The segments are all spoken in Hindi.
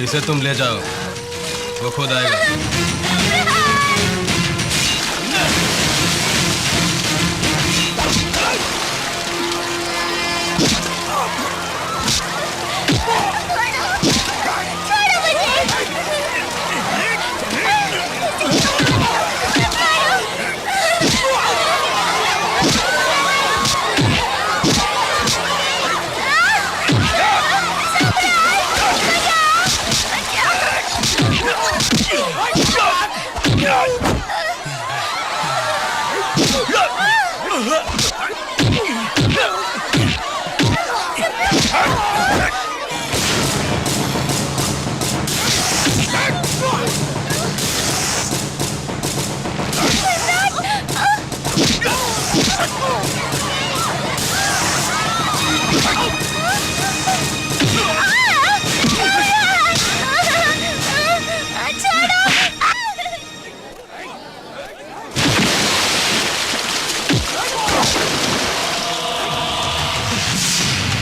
इसे तुम ले जाओ, वो खुद आएगा।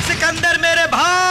सिकंदर मेरे भाई,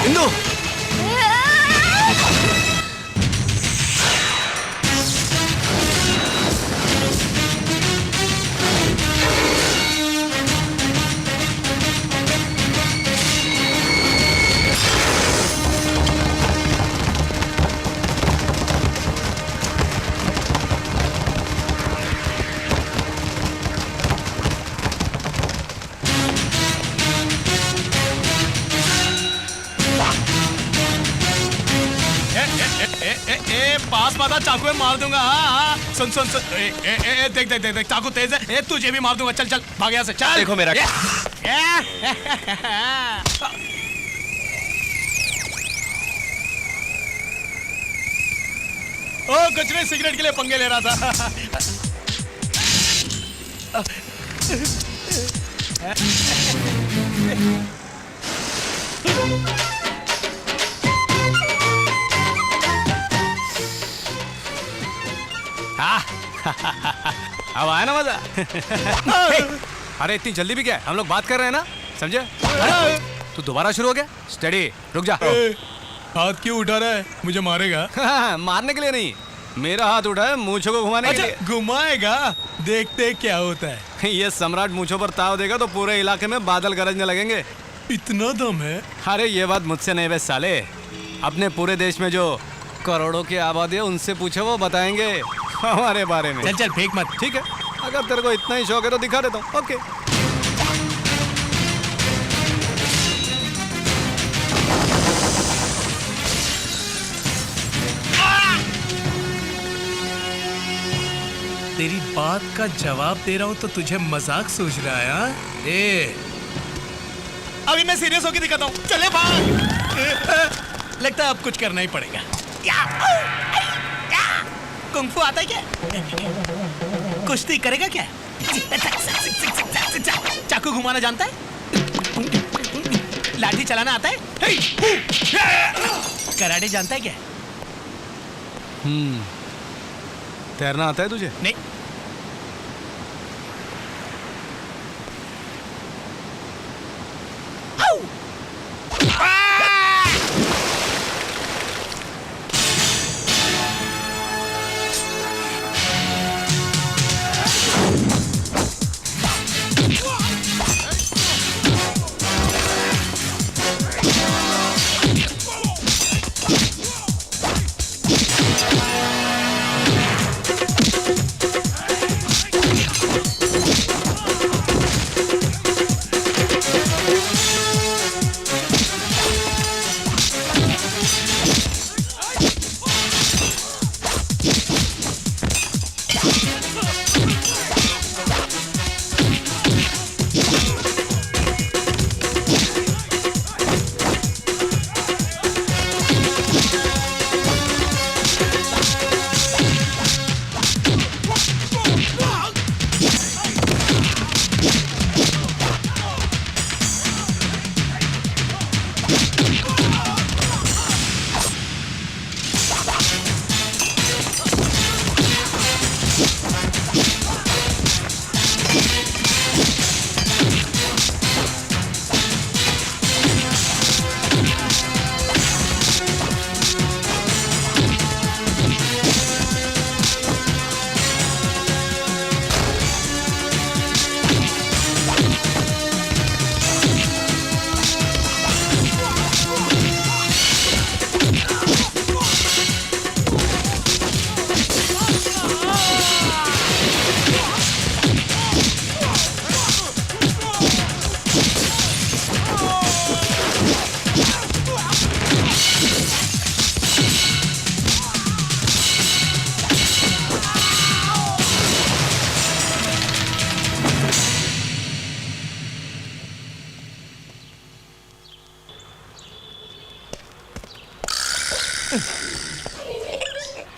इंदु, पास माता चाकू में मार दूंगा। हाँ, सुन सुन सुन, देख देख देख देख, चाकू तेज है, तुझे भी मार दूंगा। चल चल भाग यहाँ से, चल। देखो मेरा ओ कुछ नहीं, सिगरेट के लिए पंगे ले रहा था। अब आया ना मजा। अरे इतनी जल्दी भी क्या है, हम लोग बात कर रहे हैं ना, समझे? तू दोबारा शुरू हो गया? स्टडी, रुक जा। हाथ क्यों उठा रहा है? मुझे मारेगा? मारने के लिए नहीं, मेरा हाथ उठा है मूंछों को घुमाने के लिए। घुमाएगा, देखते क्या होता है। ये सम्राट मूंछों पर ताव देगा तो पूरे इलाके में बादल गरजने लगेंगे। इतना दम है? अरे ये बात मुझसे नहीं बे साले, अपने पूरे देश में जो करोड़ों की आबादी है उनसे पूछो, वो बताएंगे हमारे बारे में। चल चल फेंक मत। ठीक है, अगर तेरे को इतना ही शौक है तो दिखा देता हूँ। ओके। तेरी बात का जवाब दे रहा हूं तो तुझे मजाक सूझ रहा है? हाँ? ए, अभी मैं सीरियस होकर दिखाता हूं। चले भाग। लगता है अब कुछ करना ही पड़ेगा। कुंफू आता है क्या? कुश्ती करेगा क्या? चाकू घुमाना जानता है? लाठी चलाना आता है? कराटे जानता है क्या? तैरना आता है तुझे? नहीं।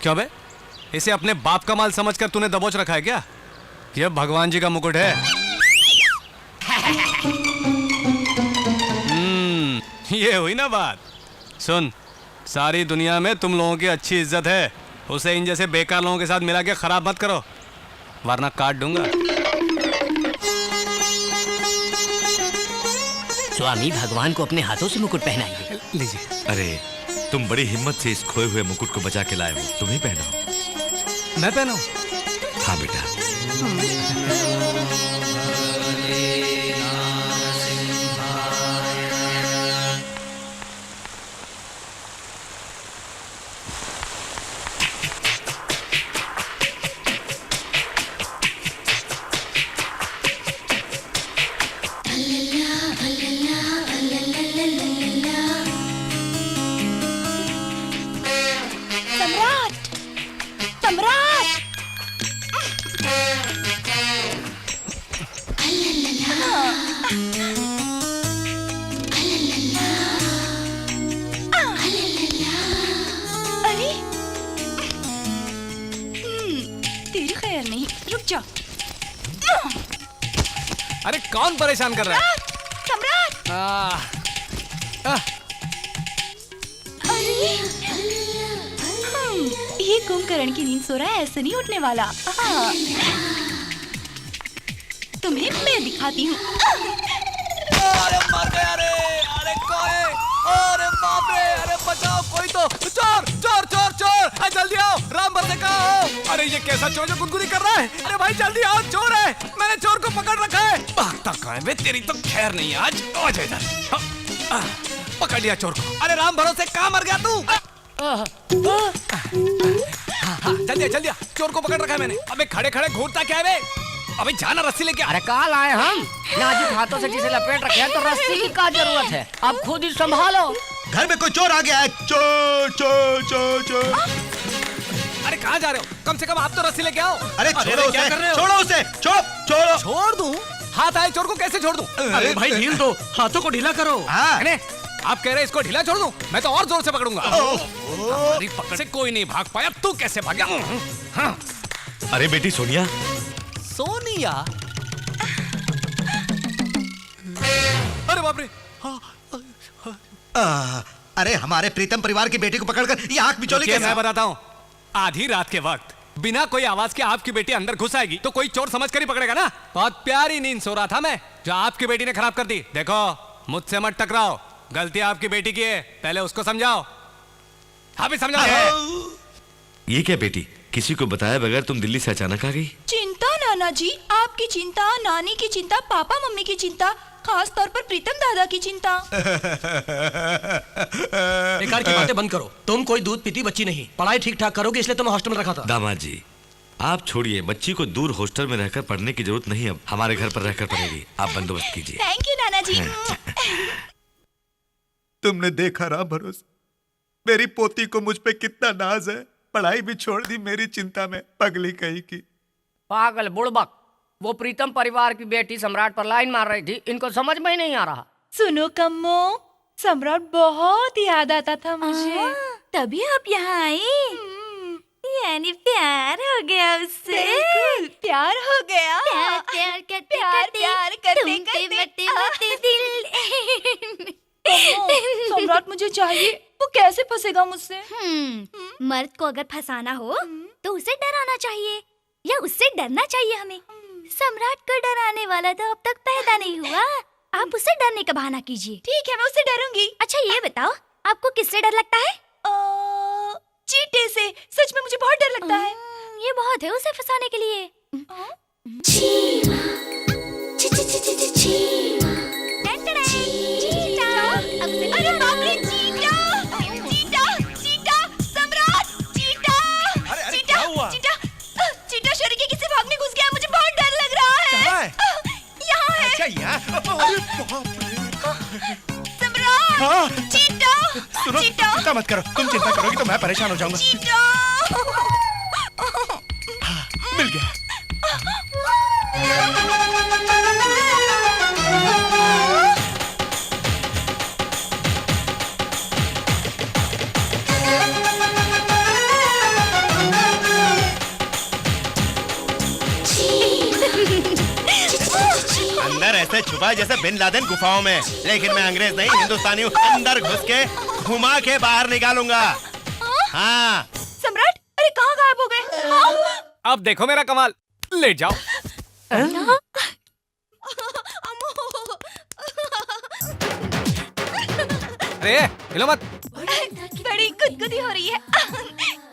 क्यों बे? इसे अपने बाप का माल समझकर तूने दबोच रखा है क्या? यह भगवान जी का मुकुट है। ये हुई ना बात। सुन, सारी दुनिया में तुम लोगों की अच्छी इज्जत है, उसे इन जैसे बेकार लोगों के साथ मिला के खराब मत करो, वरना काट दूंगा। स्वामी भगवान को अपने हाथों से मुकुट पहनाइए। लीजिए। अरे तुम बड़ी हिम्मत से इस खोए हुए मुकुट को बचा के लाए हो, तुम ही पहनाओ। मैं पहनाऊं? हाँ बेटा। तेरी खैर नहीं, रुक जा। अरे कौन परेशान कर रहा है? सम्राट! अरे ये कुंभकर्ण की नींद सो रहा है, ऐसे नहीं उठने वाला। तुम्हें मैं दिखाती हूँ। अरे मर गया रे! अरे कौन है? अरे बाप रे! अरे बचाओ कोई तो! चोर! चोर! चोर! चोर! अरे जल्दी आओ! राम भरोसे कहाँ हो? अरे ये कैसा चोर जो गुनगुनी कर रहा है? अरे भाई जल्दी आओ! चोर है! मैंने चोर को पकड़ रखा है! भागता कहाँ है बे? तेरी तो खैर नहीं है आज। आ जा इधर। पकड़ लिया चोर को। अरे राम भरोसे कहाँ मर गया तू? जल्दी जल्दी चोर को पकड़ रखा है मैंने। अबे खड़े खड़े घूरता क्या है बे? अबे जाना रस्सी लेके। अरे कहाँ लाए हम? नाजुक हाथों से जिसे लपेट रखे हैं तो रस्सी की क्या जरूरत है? अब खुद ही संभालो। घर में कोई चोर आ गया है। चोर चोर चोर चोर। अरे कहाँ जा रहे हो? कम से कम आप तो रस्सी लेके आओ। अरे छोड़ो क्या कर रहे उसे, हो? छोड़ो उसे, छोड़ो। छोड़ दूं? हाथ आए चोर को कैसे छोड़ दूं? अरे भाई ढील दो, हाथों को ढीला करो। हाँ। अरे आप कह रहे हैं इसको ढीला छोड़ दूं? मैं तो और जोर से पकड़ूंगा। हमारी पकड़ से कोई नहीं भाग पाया, तू कैसे भागा? हाँ। अरे बेटी सोनिया, सोनिया? अरे बाप रे! अरे हमारे प्रीतम परिवार की बेटी को पकड़कर ये आंख बिचौली देखिए, कैसे? मैं बताता हूँ। आधी रात के वक्त बिना कोई आवाज के आपकी बेटी अंदर घुस आएगी तो कोई चोर समझ कर ही पकड़ेगा ना। बहुत प्यारी नींद सो रहा था मैं, जो आपकी बेटी ने खराब कर दी। देखो मुझसे मत टकराओ, गलती आपकी बेटी की है, पहले उसको समझाओ। हाँ भी समझाओ। ये क्या बेटी, किसी को बताया बगैर तुम दिल्ली से अचानक आ गई? चिंता नाना जी, आपकी चिंता, नानी की चिंता, पापा मम्मी की चिंता, खास तौर पर प्रीतम दादा की चिंता। बेकार की बातें बंद करो। तुम कोई दूध पीती बच्ची नहीं, पढ़ाई ठीक ठाक करोगे इसलिए तुम्हें हॉस्टल में रखा था। दामाद जी आप छोड़िए, बच्ची को दूर हॉस्टल में रहकर पढ़ने की जरूरत नहीं, अब हमारे घर पर रहकर पढ़ेगी। आप बंदोबस्त कीजिए। थैंक यू नाना जी। तुमने देखा राम भरोसे, मेरी पोती को मुझ पे कितना नाज है। पढ़ाई भी छोड़ दी मेरी चिंता में, पगली कहीं की। पागल बुड़बक, वो प्रीतम परिवार की बेटी सम्राट पर लाइन मार रही थी, इनको समझ में ही नहीं आ रहा। सुनो कम्मो, सम्राट बहुत याद आता था मुझे। तभी आप यहाँ आई। यानी प्यार हो गया उससे। प्यार हो गया। प्यार करते करते दिल। सम्राट मुझे चाहिए, वो कैसे फंसेगा मुझसे? मर्द को अगर फंसाना हो तो उसे डराना चाहिए या उससे डरना चाहिए हमें। सम्राट को डराने वाला तो अब तक पैदा नहीं हुआ, आप उससे डरने का बहाना कीजिए। ठीक है, मैं उससे डरूंगी। अच्छा ये बताओ, आपको किससे डर लगता है? चींटे से। सच में मुझे बहुत डर लगता है। ये बहुत है उसे फंसाने के लिए। अरे बाप रे, चींटा! चींटा! चींटा! सम्राट! चींटा! चींटा! चींटा! चींटा शरीर के किसी भाग में घुस गया, मुझे बहुत डर लग रहा है। कहाँ है? यहाँ है। अच्छा यहाँ? अरे बाप रे। सम्राट! चींटा! सुनो, चींटा! चिंता मत करो, तुम चिंता करोगी तो मैं परेशान हो जाऊंगा। चींटा! मिल गया। अंदर ऐसे छुपा है जैसे बिन लादेन गुफाओं में, लेकिन मैं अंग्रेज नहीं हिंदुस्तानी हूँ। अंदर घुस के घुमा के बाहर निकालूंगा। हाँ। सम्राट, अरे कहाँ गायब हो गए? अब देखो मेरा कमाल, ले जाओ। अरे हिलो मत। बड़ी गुदगुदी हो रही है।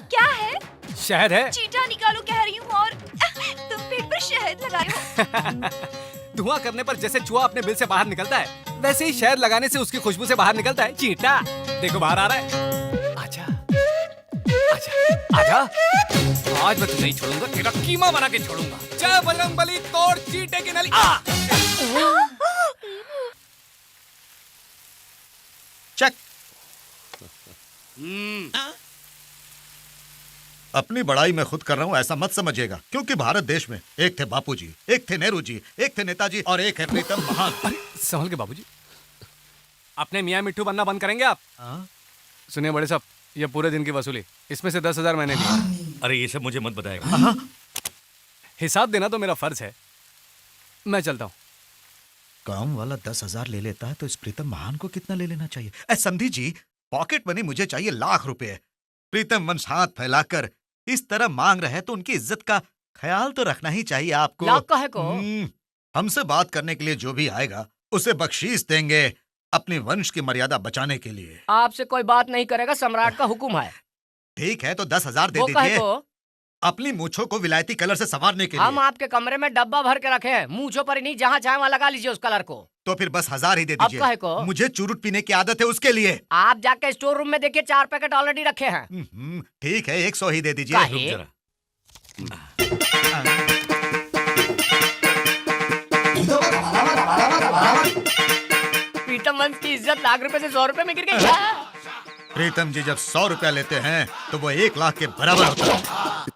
क्या है? शहद है। चींटा निकालो कह रही हूँ और तुम पेट पर शहद लगाए हो। धुआं करने पर जैसे चूहा अपने बिल से बाहर निकलता है, वैसे ही शहद लगाने से उसकी खुशबू से बाहर निकलता है चींटा। देखो बाहर आ रहा है। आजा, आजा, आजा। आज मैं तुझे नहीं छोड़ूंगा, तेरा कीमा बना के छोड़ूंगा। जय बजरंगबली, तोड़ चींटे की नली। चक। अपनी बड़ाई मैं खुद कर रहा हूँ ऐसा मत समझिएगा, क्योंकि भारत देश में एक थे बापूजी, एक थे नेहरू जी, एक थे नेताजी और एक है प्रीतम महान। अरे संभल के बाबूजी, अपने मियाँ मिट्टू बनना बंद करेंगे आप? सुनिए बड़े साहब, ये पूरे दिन की वसूली, इसमें से 10,000 मैंने दिया। अरे ये सब मुझे मत बताएगा। हिसाब देना तो मेरा फर्ज है। मैं चलता हूँ। काम वाला 10,000 ले लेता है तो इस प्रीतम महान को कितना ले लेना चाहिए? समधी जी, पॉकेट मनी मुझे चाहिए लाख रुपए। प्रीतम वंश हाथ फैलाकर इस तरह मांग रहे हैं तो उनकी इज्जत का ख्याल तो रखना ही चाहिए आपको। लाख का है को? हमसे बात करने के लिए जो भी आएगा उसे बख्शीश देंगे, अपने वंश की मर्यादा बचाने के लिए। आपसे कोई बात नहीं करेगा, सम्राट का हुक्म है। ठीक है तो 10,000 दे वो कहे दीजिए, को? अपनी मूछों को विलायती कलर से संवारने के हम लिए। आपके कमरे में डब्बा भर के रखे हैं, मूंछों पर ही नहीं, जहाँ चाहे वहाँ लगा लीजिए उस कलर को। तो फिर बस 1,000 ही दे अब दीजिए। काहे को? मुझे मुझे चुरुट पीने की आदत है उसके लिए। आप जाके स्टोर रूम में देखिए, 4 पैकेट ऑलरेडी रखे हैं। ठीक है 100 ही दे दीजिए। काहे? रुक जरा। प्रीतम वंश की इज्जत लाख रुपए से 100 रुपए में गिर गई क्या? प्रीतम जी जब 100 रुपया लेते हैं तो वो 1 लाख के बराबर होता है।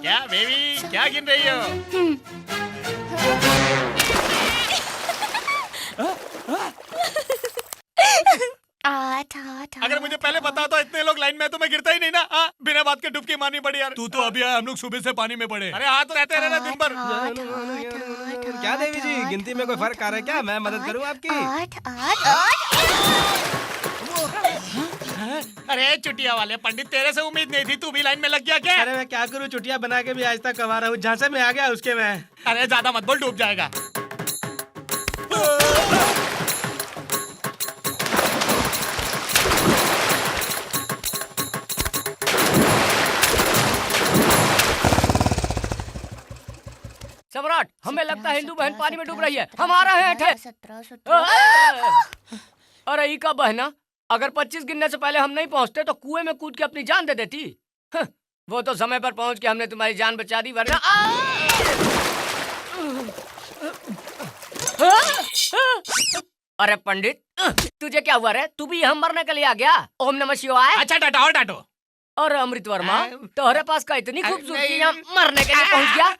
क्या बेबी, क्या गिन रही हो? अगर मुझे पहले पता तो इतने लोग लाइन में तो मैं गिरता ही नहीं ना। बिना बात के डुबकी मारनी पड़ी यार। तू तो अभी आया, हम लोग सुबह से पानी में पड़े। अरे हाथ रहते रहना दिन भर। क्या देवी जी, गिनती में कोई फर्क आ रहा है क्या? मैं मदद करूं आपकी? अरे चुटिया वाले पंडित, तेरे से उम्मीद नहीं थी, तू भी लाइन में लग गया क्या? अरे मैं क्या करूं, चुटिया बना के भी आज तक कमा रहा हूँ। झांसे में आ गया उसके मैं। अरे ज्यादा मत बोल, डूब जाएगा। सम्राट, हमें लगता है हिंदू बहन पानी में डूब रही है, हम आ रहे हैं। अरे ई का बहना, अगर 25 गिनने से पहले हम नहीं पहुंचते तो कुएं में कूद के अपनी जान दे देती। वो तो समय पर पहुंच के हमने तुम्हारी जान बचा दी, वरना अरे पंडित, तुझे क्या हुआ रे? तू भी हम मरने के लिए आ गया? ओम नमः शिवाय। अच्छा डांटो और डांटो। और अमृत वर्मा, तुम्हारे पास का इतनी खूबसूरती, यहाँ मरने के लिए पहुंच गया?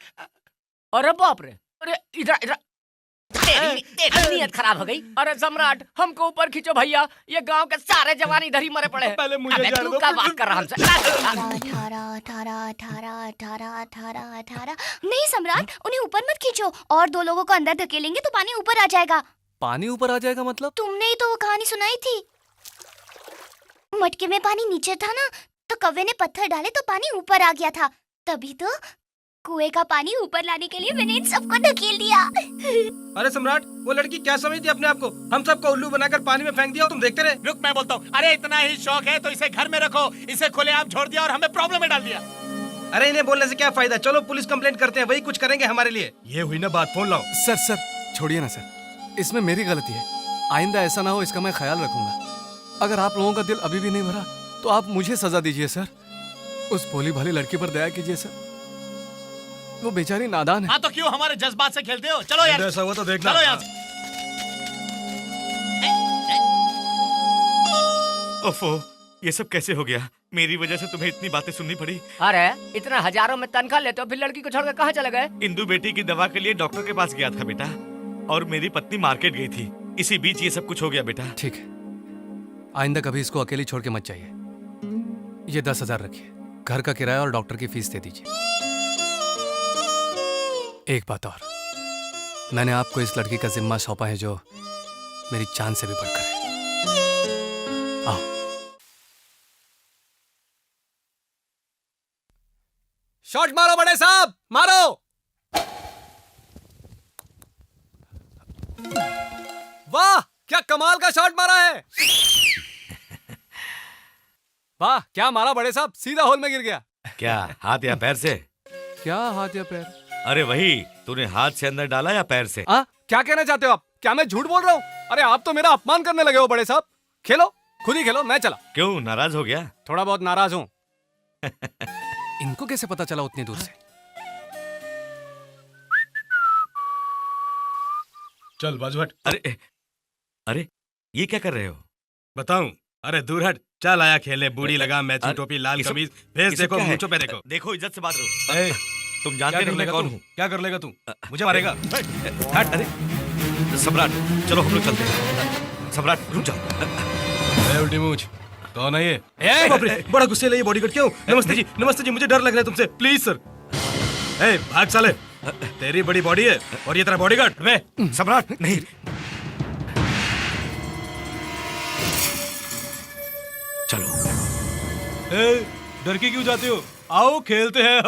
अरे बाप रे, अरे इधर इधर, तेरी नीयत खराब हो गई। अरे सम्राट, हमको ऊपर खींचो भैया, ये गांव के सारे जवान इधर ही मरे पड़े हैं। पहले मुझे अबे जान तू दो। क्या बात कर रहा हमसे? 18 नहीं सम्राट, उन्हें ऊपर मत खींचो, और 2 लोगों को अंदर धकेलेंगे तो पानी ऊपर आ जाएगा। पानी ऊपर आ जाएगा मतलब? तुमने ही तो वो कहानी सुनाई थी, मटके में पानी नीचे था ना, तो कौवे ने पत्थर डाले तो पानी ऊपर आ गया था। तभी तो कुएं का पानी ऊपर लाने के लिए मैंने इन सबको धकेल दिया। अरे सम्राट, वो लड़की क्या समझती अपने आप को? हम सबको उल्लू बनाकर पानी में फेंक दिया, तुम देखते रहे। रुक, मैं बोलता हूँ। अरे इतना ही शौक है तो इसे घर में रखो, इसे खुलेआम छोड़ दिया और हमें प्रॉब्लम में डाल दिया। अरे इन्हें बोलने से क्या फायदा, चलो पुलिस कंप्लेंट करते हैं, वही कुछ करेंगे हमारे लिए। ये हुई ना बात, फोन लाओ। सर छोड़िए ना सर, इसमें मेरी गलती है, आइंदा ऐसा ना हो इसका मैं ख्याल रखूंगा। अगर आप लोगों का दिल अभी भी नहीं भरा तो आप मुझे सजा दीजिए सर। उस भोली भाली लड़की पर दया कीजिए सर, वो बेचारी नादान है। हाँ तो क्यों हमारे जज्बात से खेलते हो? चलो यार, ऐसा हुआ तो देखना। चलो यहाँ से। ओफो, ये सब कैसे हो गया? मेरी वजह से तुम्हें इतनी बातें सुननी पड़ी। अरे इतना हजारों में तनख्वाह लेते हो, फिर लड़की को छोड़कर कहाँ चले गए? इंदु बेटी की दवा के लिए डॉक्टर के पास गया था बेटा, और मेरी पत्नी मार्केट गई थी, इसी बीच ये सब कुछ हो गया बेटा। ठीक है, आइंदा कभी इसको अकेली छोड़ के मत जाइए। ये 10,000 रखिए, घर का किराया और डॉक्टर की फीस दे दीजिए। एक बात और, मैंने आपको इस लड़की का जिम्मा सौंपा है जो मेरी जान से भी बढ़कर है। आओ। शॉट मारो बड़े साहब, मारो। वाह, क्या कमाल का शॉट मारा है। वाह, क्या मारा बड़े साहब, सीधा होल में गिर गया। क्या हाथ या पैर से? क्या हाथ या पैर? अरे वही, तूने हाथ से अंदर डाला या पैर से? क्या कहना चाहते हो आप? क्या मैं झूठ बोल रहा हूँ? अरे आप तो मेरा अपमान करने लगे हो बड़े साहब। खेलो, खुद ही खेलो, मैं चला। क्यों, नाराज हो गया? थोड़ा बहुत नाराज हूँ। इनको कैसे पता चला उतनी दूर से? चल बाजू हट। अरे ये क्या कर रहे हो? बताऊं? अरे दूर हट, चल आया खेलने। बूढ़ी लगा, मैचिंग टोपी, लाल कमीज, फेस देखो, मूंछों पे देखो। देखो, इज्जत से बात करो। ए, तुम जानते नहीं मैं कौन हूँ? क्या कर लेगा तू? मुझे मारेगा? हट। अरे सम्राट, चलो हम लोग चलते हैं। सम्राट रुक जाओ। उल्टी मूंछ, कौन है ये? बाप रे, बड़ा गुस्से ले ये बॉडीगार्ड क्यों? नमस्ते जी, मुझे डर लग रहा है तुमसे, प्लीज सर। ए, भाग साले, तेरी बड़ी बॉडी है और ये तेरा बॉडीगार्ड। वे सम्राट नहीं। चलो। ए, डर के क्यों जाते हो? आओ खेलते हैं।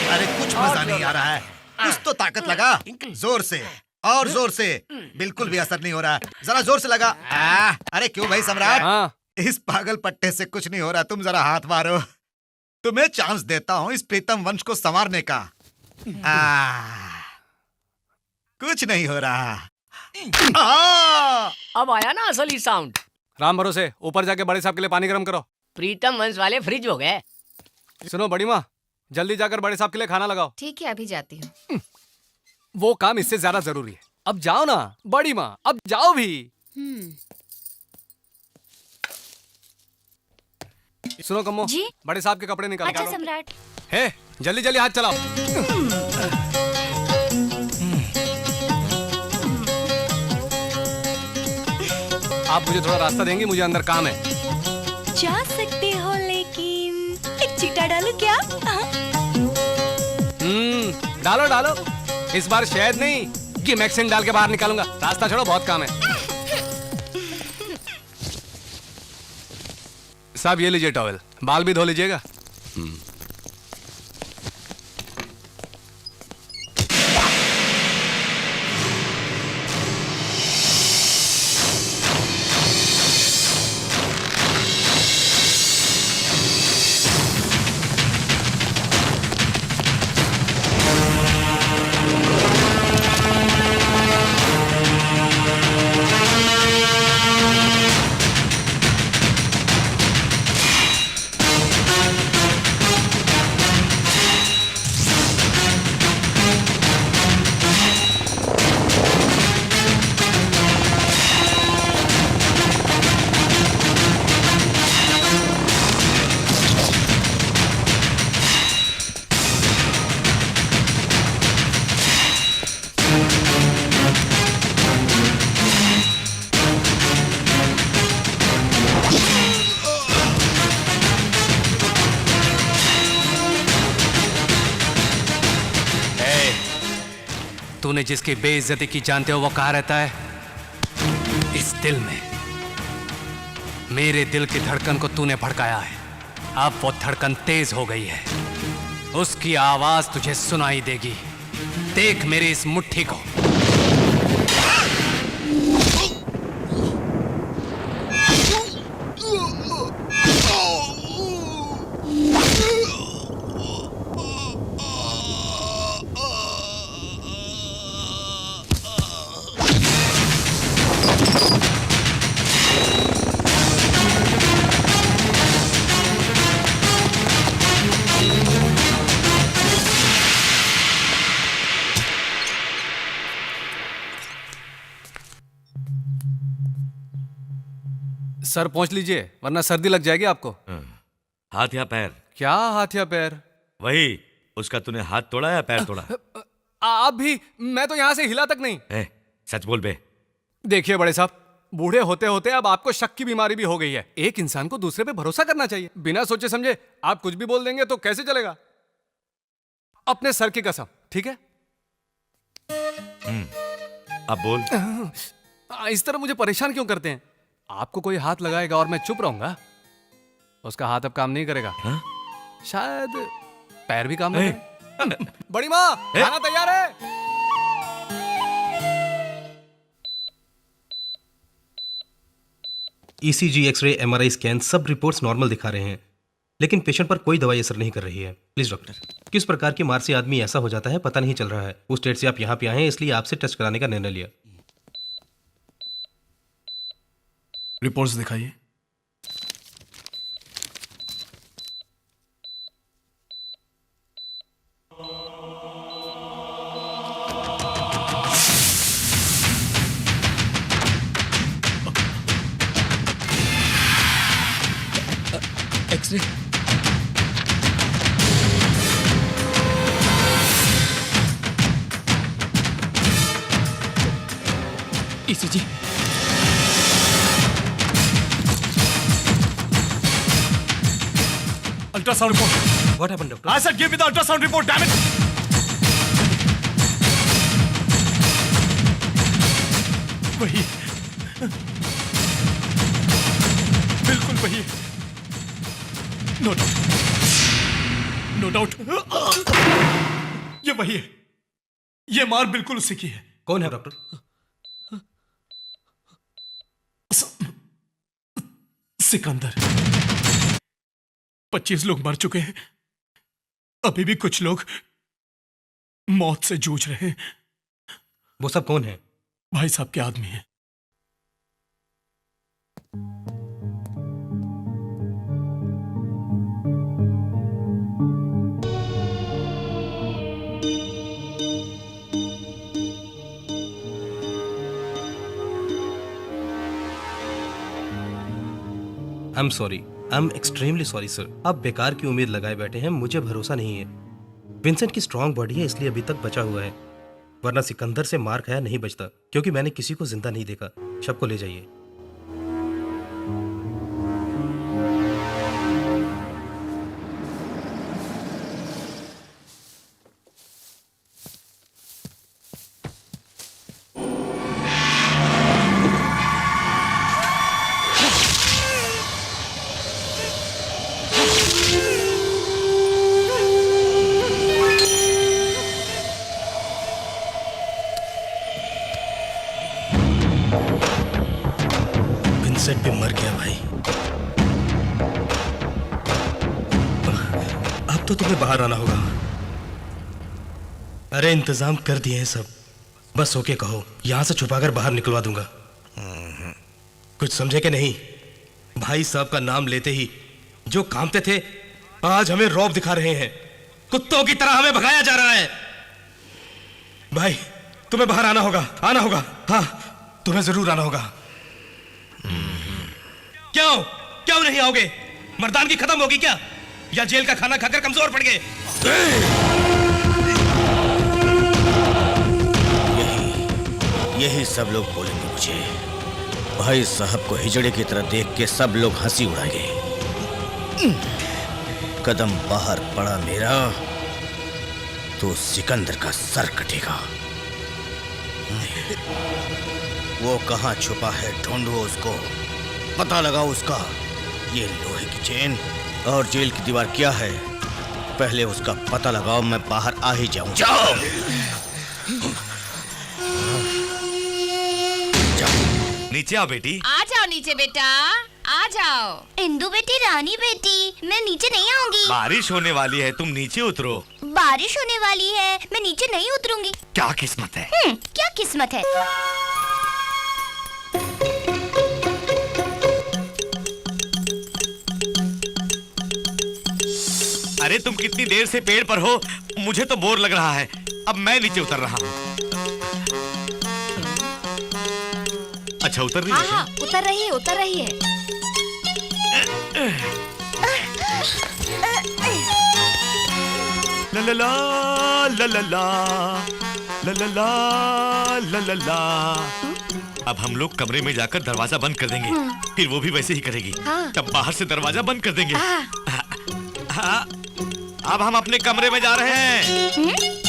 अरे कुछ मजा नहीं आ रहा है, कुछ तो ताकत लगा, जोर से और जोर से। बिल्कुल भी असर नहीं हो रहा, जरा जोर से लगा। अरे क्यों भाई सम्राट? हाँ। इस पागल पट्टे से कुछ नहीं हो रहा, तुम जरा हाथ मारो। तुम्हें चांस देता हूँ इस प्रीतम वंश को संवारने का। कुछ नहीं हो रहा। अब आया ना असली साउंड। राम भरोसे, ऊपर जाके बड़े साहब के लिए पानी गर्म करो। प्रीतम वंश वाले फ्रिज हो गए। सुनो बड़ी माँ, जल्दी जाकर बड़े साहब के लिए खाना लगाओ। ठीक है, अभी जाती हूँ। वो काम इससे ज्यादा जरूरी है। अब जाओ ना बड़ी माँ, अब जाओ भी। सुनो कम्मो जी? बड़े साहब के कपड़े निकालो। अच्छा सम्राट। हे, जल्दी जल्दी हाथ चलाओ। आप मुझे थोड़ा रास्ता देंगे, मुझे अंदर काम है। जा सकते हो लेकिन एक चीटा डालू क्या? डालो डालो, इस बार शहद नहीं कि मैक्सिन डाल के बाहर निकालूंगा। रास्ता छोड़ो, बहुत काम है। साहब ये लीजिए टॉवेल, बाल भी धो लीजिएगा। तूने जिसकी बेइज्जती की जानते हो वो कहाँ रहता है? इस दिल में। मेरे दिल की धड़कन को तूने भड़काया है, अब वो धड़कन तेज हो गई है। उसकी आवाज तुझे सुनाई देगी। देख मेरी इस मुट्ठी को। सर पहुंच लीजिए वरना सर्दी लग जाएगी आपको। हाथ या पैर? क्या हाथ या पैर? वही, उसका तूने हाथ तोड़ा या पैर तोड़ा? आप भी, मैं तो यहां से हिला तक नहीं। सच बोल बे। देखिए बड़े साहब, बूढ़े होते होते अब आपको शक की बीमारी भी हो गई है। एक इंसान को दूसरे पे भरोसा करना चाहिए, बिना सोचे समझे आप कुछ भी बोल देंगे तो कैसे चलेगा? अपने सर की कसम, ठीक है? अब बोल। इस तरह मुझे परेशान क्यों करते हैं? आपको कोई हाथ लगाएगा और मैं चुप रहूंगा, उसका हाथ अब काम नहीं करेगा। शायद पैर भी काम नहीं करेगा। बड़ी माँ, खाना तैयार है। ईसीजी, एक्सरे, एमआरआई स्कैन सब रिपोर्ट्स नॉर्मल दिखा रहे हैं, लेकिन पेशेंट पर कोई दवाई असर नहीं कर रही है। प्लीज डॉक्टर, किस प्रकार की मार से आदमी ऐसा हो जाता है पता नहीं चल रहा है। उस डेट से आप यहाँ पे आए हैं, इसलिए आपसे टेस्ट कराने का निर्णय लिया। रिपोर्ट्स दिखाइए। X-ray. ECG. Ultrasound report. What happened doctor? I said give me the ultrasound report, damn it. वही, बिल्कुल वही। नो डाउट, नो डाउट, ये वही है। ये मार बिल्कुल उसी की है। कौन है डॉक्टर? सिकंदर। 25 लोग मर चुके हैं, अभी भी कुछ लोग मौत से जूझ रहे हैं। वो सब कौन है? भाई साहब के आदमी है। I am sorry, I am extremely sorry sir. आप बेकार की उम्मीद लगाए बैठे हैं, मुझे भरोसा नहीं है। विंसेंट की स्ट्रांग बॉडी है इसलिए अभी तक बचा हुआ है, वरना सिकंदर से मार खाया नहीं बचता, क्योंकि मैंने किसी को जिंदा नहीं देखा। शव को ले जाइए। विंसेंट भी मर गया भाई। अब तो तुम्हें बाहर आना होगा। अरे इंतजाम कर दिए हैं सब, बस ओके कहो, यहां से छुपाकर बाहर निकलवा दूंगा। कुछ समझे कि नहीं? भाई साहब का नाम लेते ही जो कांपते थे आज हमें रौब दिखा रहे हैं। कुत्तों की तरह हमें भगाया जा रहा है। भाई तुम्हें बाहर आना होगा, आना होगा। हाँ तुम्हें जरूर आना होगा। क्यों क्यों नहीं आओगे? मर्दानगी खत्म होगी क्या, या जेल का खाना खाकर कमजोर पड़ गए? यही सब लोग बोलेंगे मुझे। भाई साहब को हिजड़े की तरह देख के सब लोग हंसी उड़ाएंगे। कदम बाहर पड़ा मेरा तो सिकंदर का सर कटेगा। वो कहां छुपा है, ढूंढो उसको, पता लगाओ उसका। ये लोहे की चेन और जेल की दीवार क्या है, पहले उसका पता लगाओ, मैं बाहर आ ही जाऊं। जाओ नीचे आओ बेटी। आ जाओ नीचे बेटा, आ जाओ। इंदु बेटी, रानी बेटी, मैं नीचे नहीं आऊंगी। बारिश होने वाली है, तुम नीचे उतरो। बारिश होने वाली है, मैं नीचे नहीं उतरूंगी। क्या किस्मत है? क्या किस्मत है? अरे तुम कितनी देर से पेड़ पर हो, मुझे तो बोर लग रहा है। अब मैं नीचे उतर रहा हूँ। अच्छा उतर रही है? हाँ, उतर रही है, उतर रही है। ला ला ला ला ला ला ला ला ला ला ला। अब हम लोग कमरे में जाकर दरवाजा बंद कर देंगे, फिर वो भी वैसे ही करेगी। तब बाहर से दरवाजा बंद कर देंगे। हाँ, अब हम अपने कमरे में जा रहे हैं।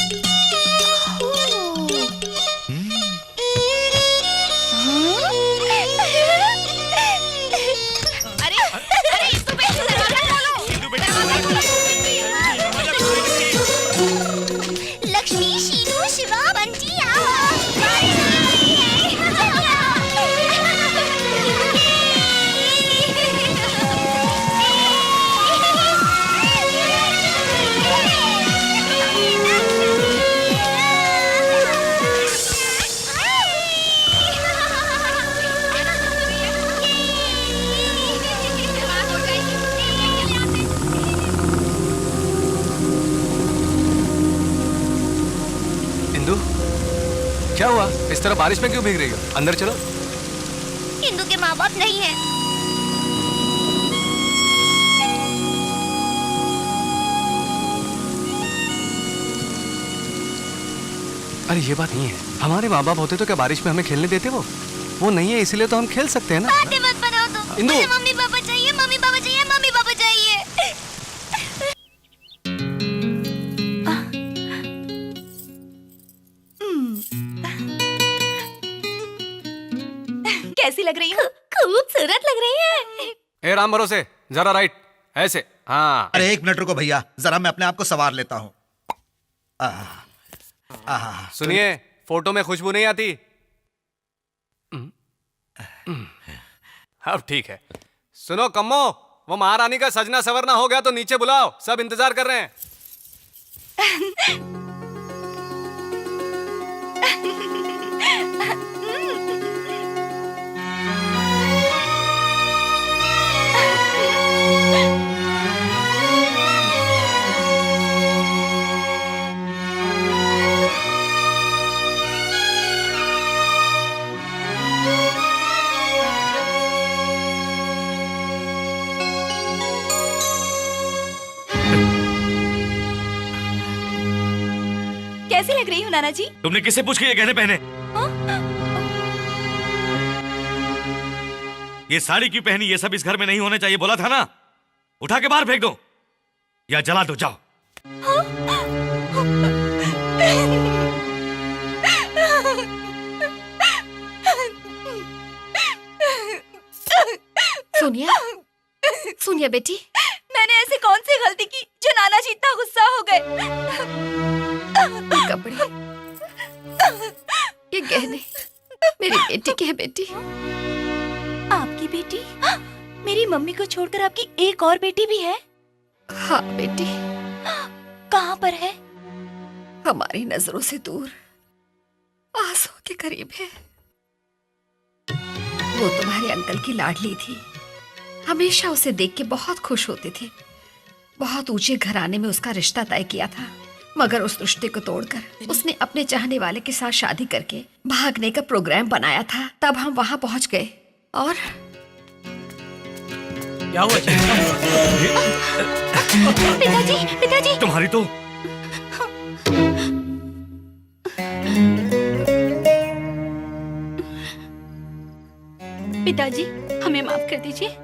लक्ष्मी, शीनू, शिवा, बंटी क्या हुआ? इस तरह बारिश में क्यों भीग रही हो? अंदर चलो। इंदु के माँ बाप नहीं है। अरे ये बात नहीं है, हमारे माँ बाप होते तो क्या बारिश में हमें खेलने देते? वो नहीं है, इसलिए तो हम खेल सकते हैं ना। बातें मत बनाओ तुम। इंदु। मुझे मम्मी पापा चाहिए, मम्मी पापा चाहिए, मम्मी पापा चाहिए। कैसी लग रही हूँ? खूबसूरत लग रही है। ए राम भरोसे, जरा राइट, ऐसे। हाँ। अरे 1 मिनट रुको भैया, जरा मैं अपने आप को संवार लेता हूँ। सुनिए, फोटो में खुशबू नहीं आती। अब ठीक है। सुनो कम्मो, वो महारानी का सजना सवरना हो गया तो नीचे बुलाओ, सब इंतजार कर रहे हैं। कैसी लग रही हूँ नाना जी? तुमने किससे पूछ के ये गहने पहने? ये साड़ी क्यों पहनी? ये सब इस घर में नहीं होने चाहिए, बोला था ना। उठा के बाहर फेंक दो या जला दो, जाओ। सोनिया, सोनिया बेटी, मैंने ऐसी कौन सी गलती की जो नाना जी इतना गुस्सा हो गए? ये कपड़े, ये गहने मेरी बेटी के हैं बेटी। आपकी बेटी? मेरी मम्मी को छोड़कर आपकी एक और बेटी भी है? हाँ बेटी। कहाँ पर है? हमारी नजरों से दूर, आंसुओं के करीब है। वो तुम्हारे अंकल की लाडली थी, हमेशा उसे देख के बहुत खुश होते थे। बहुत ऊंचे घराने में उसका रिश्ता तय किया था, मगर उस रिश्ते को तोड़कर उसने अपने चाहने वाले के साथ शादी करके भागने का प्रोग्राम बनाया था। तब हम वहां पहुंच गए और क्या हुआ? पिताजी, पिताजी। तुम्हारी तो पिताजी, हमें माफ कर दीजिए।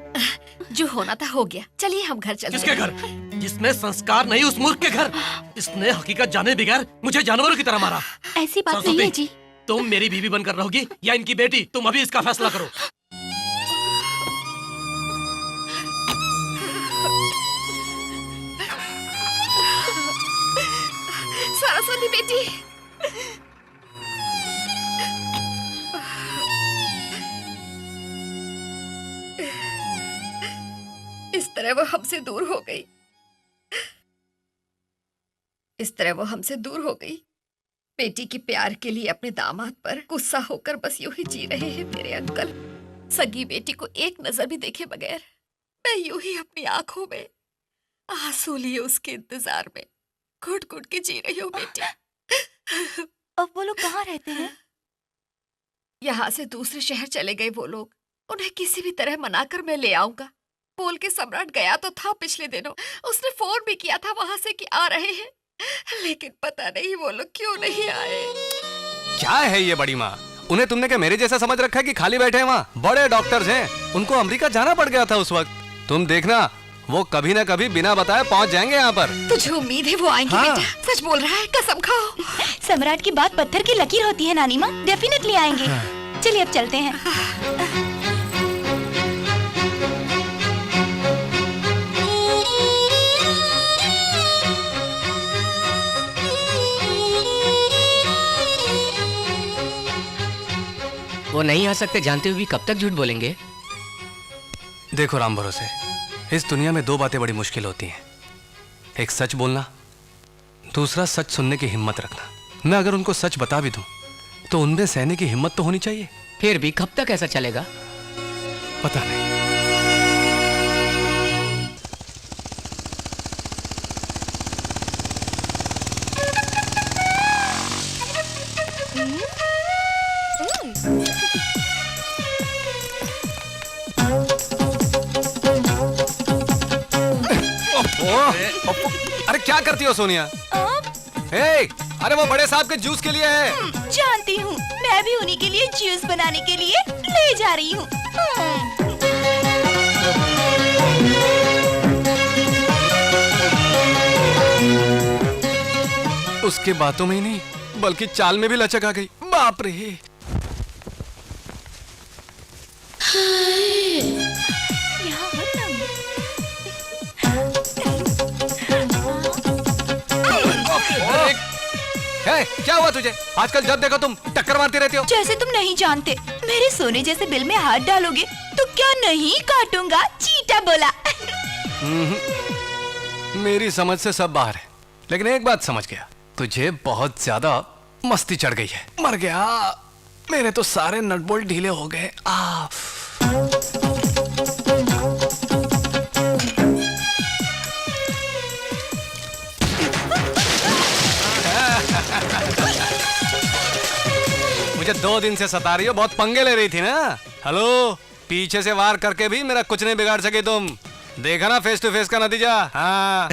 जो होना था हो गया, चलिए हम घर चलते किसके हैं। घर? जिसमें संस्कार नहीं, उस मूर्ख के घर। इसने हकीकत जाने बगैर मुझे जानवरों की तरह मारा। ऐसी बात नहीं है जी। तुम मेरी बीवी बनकर रहोगी या इनकी बेटी? तुम अभी इसका फैसला करो। सरस्वती बेटी, इस तरह वो हमसे दूर हो गई, इस तरह वो हमसे दूर हो गई। बेटी के प्यार के लिए अपने दामाद पर गुस्सा होकर बस यूं ही जी रहे हैं मेरे अंकल। सगी बेटी को एक नजर भी देखे बगैर मैं यूं ही अपनी आंखों में आंसू लिए उसके इंतजार में घुट घुट के जी रही हूँ बेटी। अब वो लोग कहाँ रहते हैं? यहाँ से दूसरे शहर चले गए वो लोग। उन्हें किसी भी तरह मनाकर मैं ले आऊंगा बोल के सम्राट गया तो था पिछले दिनों। उसने फोन भी किया था वहां से कि आ रहे हैं, लेकिन पता नहीं वो लोग क्यों नहीं आए। क्या है ये बड़ी माँ? उन्हें तुमने क्या मेरे जैसा समझ रखा है कि खाली बैठे हैं वहाँ? बड़े डॉक्टर्स हैं, उनको अमेरिका जाना पड़ गया था उस वक्त। तुम देखना, वो कभी ना कभी बिना बताए पहुँच जाएंगे यहाँ पर। तुझे उम्मीद है वो आएंगे? हाँ। बेटा सच बोल रहा है, कसम खाओ। सम्राट की बात पत्थर की लकीर होती है नानी माँ, डेफिनेटली आएंगे। चलिए अब चलते हैं। वो नहीं आ सकते जानते हुए भी कब तक झूठ बोलेंगे? देखो राम भरोसे, इस दुनिया में 2 बातें बड़ी मुश्किल होती हैं। एक सच बोलना, दूसरा सच सुनने की हिम्मत रखना। मैं अगर उनको सच बता भी दूं तो उनमें सहने की हिम्मत तो होनी चाहिए। फिर भी कब तक ऐसा चलेगा? पता नहीं। अरे क्या करती हो सोनिया? अरे वो बड़े साहब के जूस के लिए है। जानती हूँ, मैं भी उन्हीं के लिए जूस बनाने के लिए ले जा रही हूँ। उसके बातों में ही नहीं बल्कि चाल में भी लचक आ गई। बाप रे। है, क्या हुआ तुझे? आजकल जब देखो तुम टक्कर मारती रहती हो। जैसे तुम नहीं जानते, मेरे सोने जैसे बिल में हाथ डालोगे तो क्या नहीं काटूंगा, चीटा बोला। मेरी समझ से सब बाहर है, लेकिन एक बात समझ गया, तुझे बहुत ज्यादा मस्ती चढ़ गई है। मर गया, मेरे तो सारे नट बोल्ट ढीले हो गए। मुझे 2 दिन से सता रही हो, बहुत पंगे ले रही थी ना। हेलो, पीछे से वार करके भी मेरा कुछ नहीं बिगाड़ सके तुम। देखा ना फेस टू फेस का नतीजा। हाँ।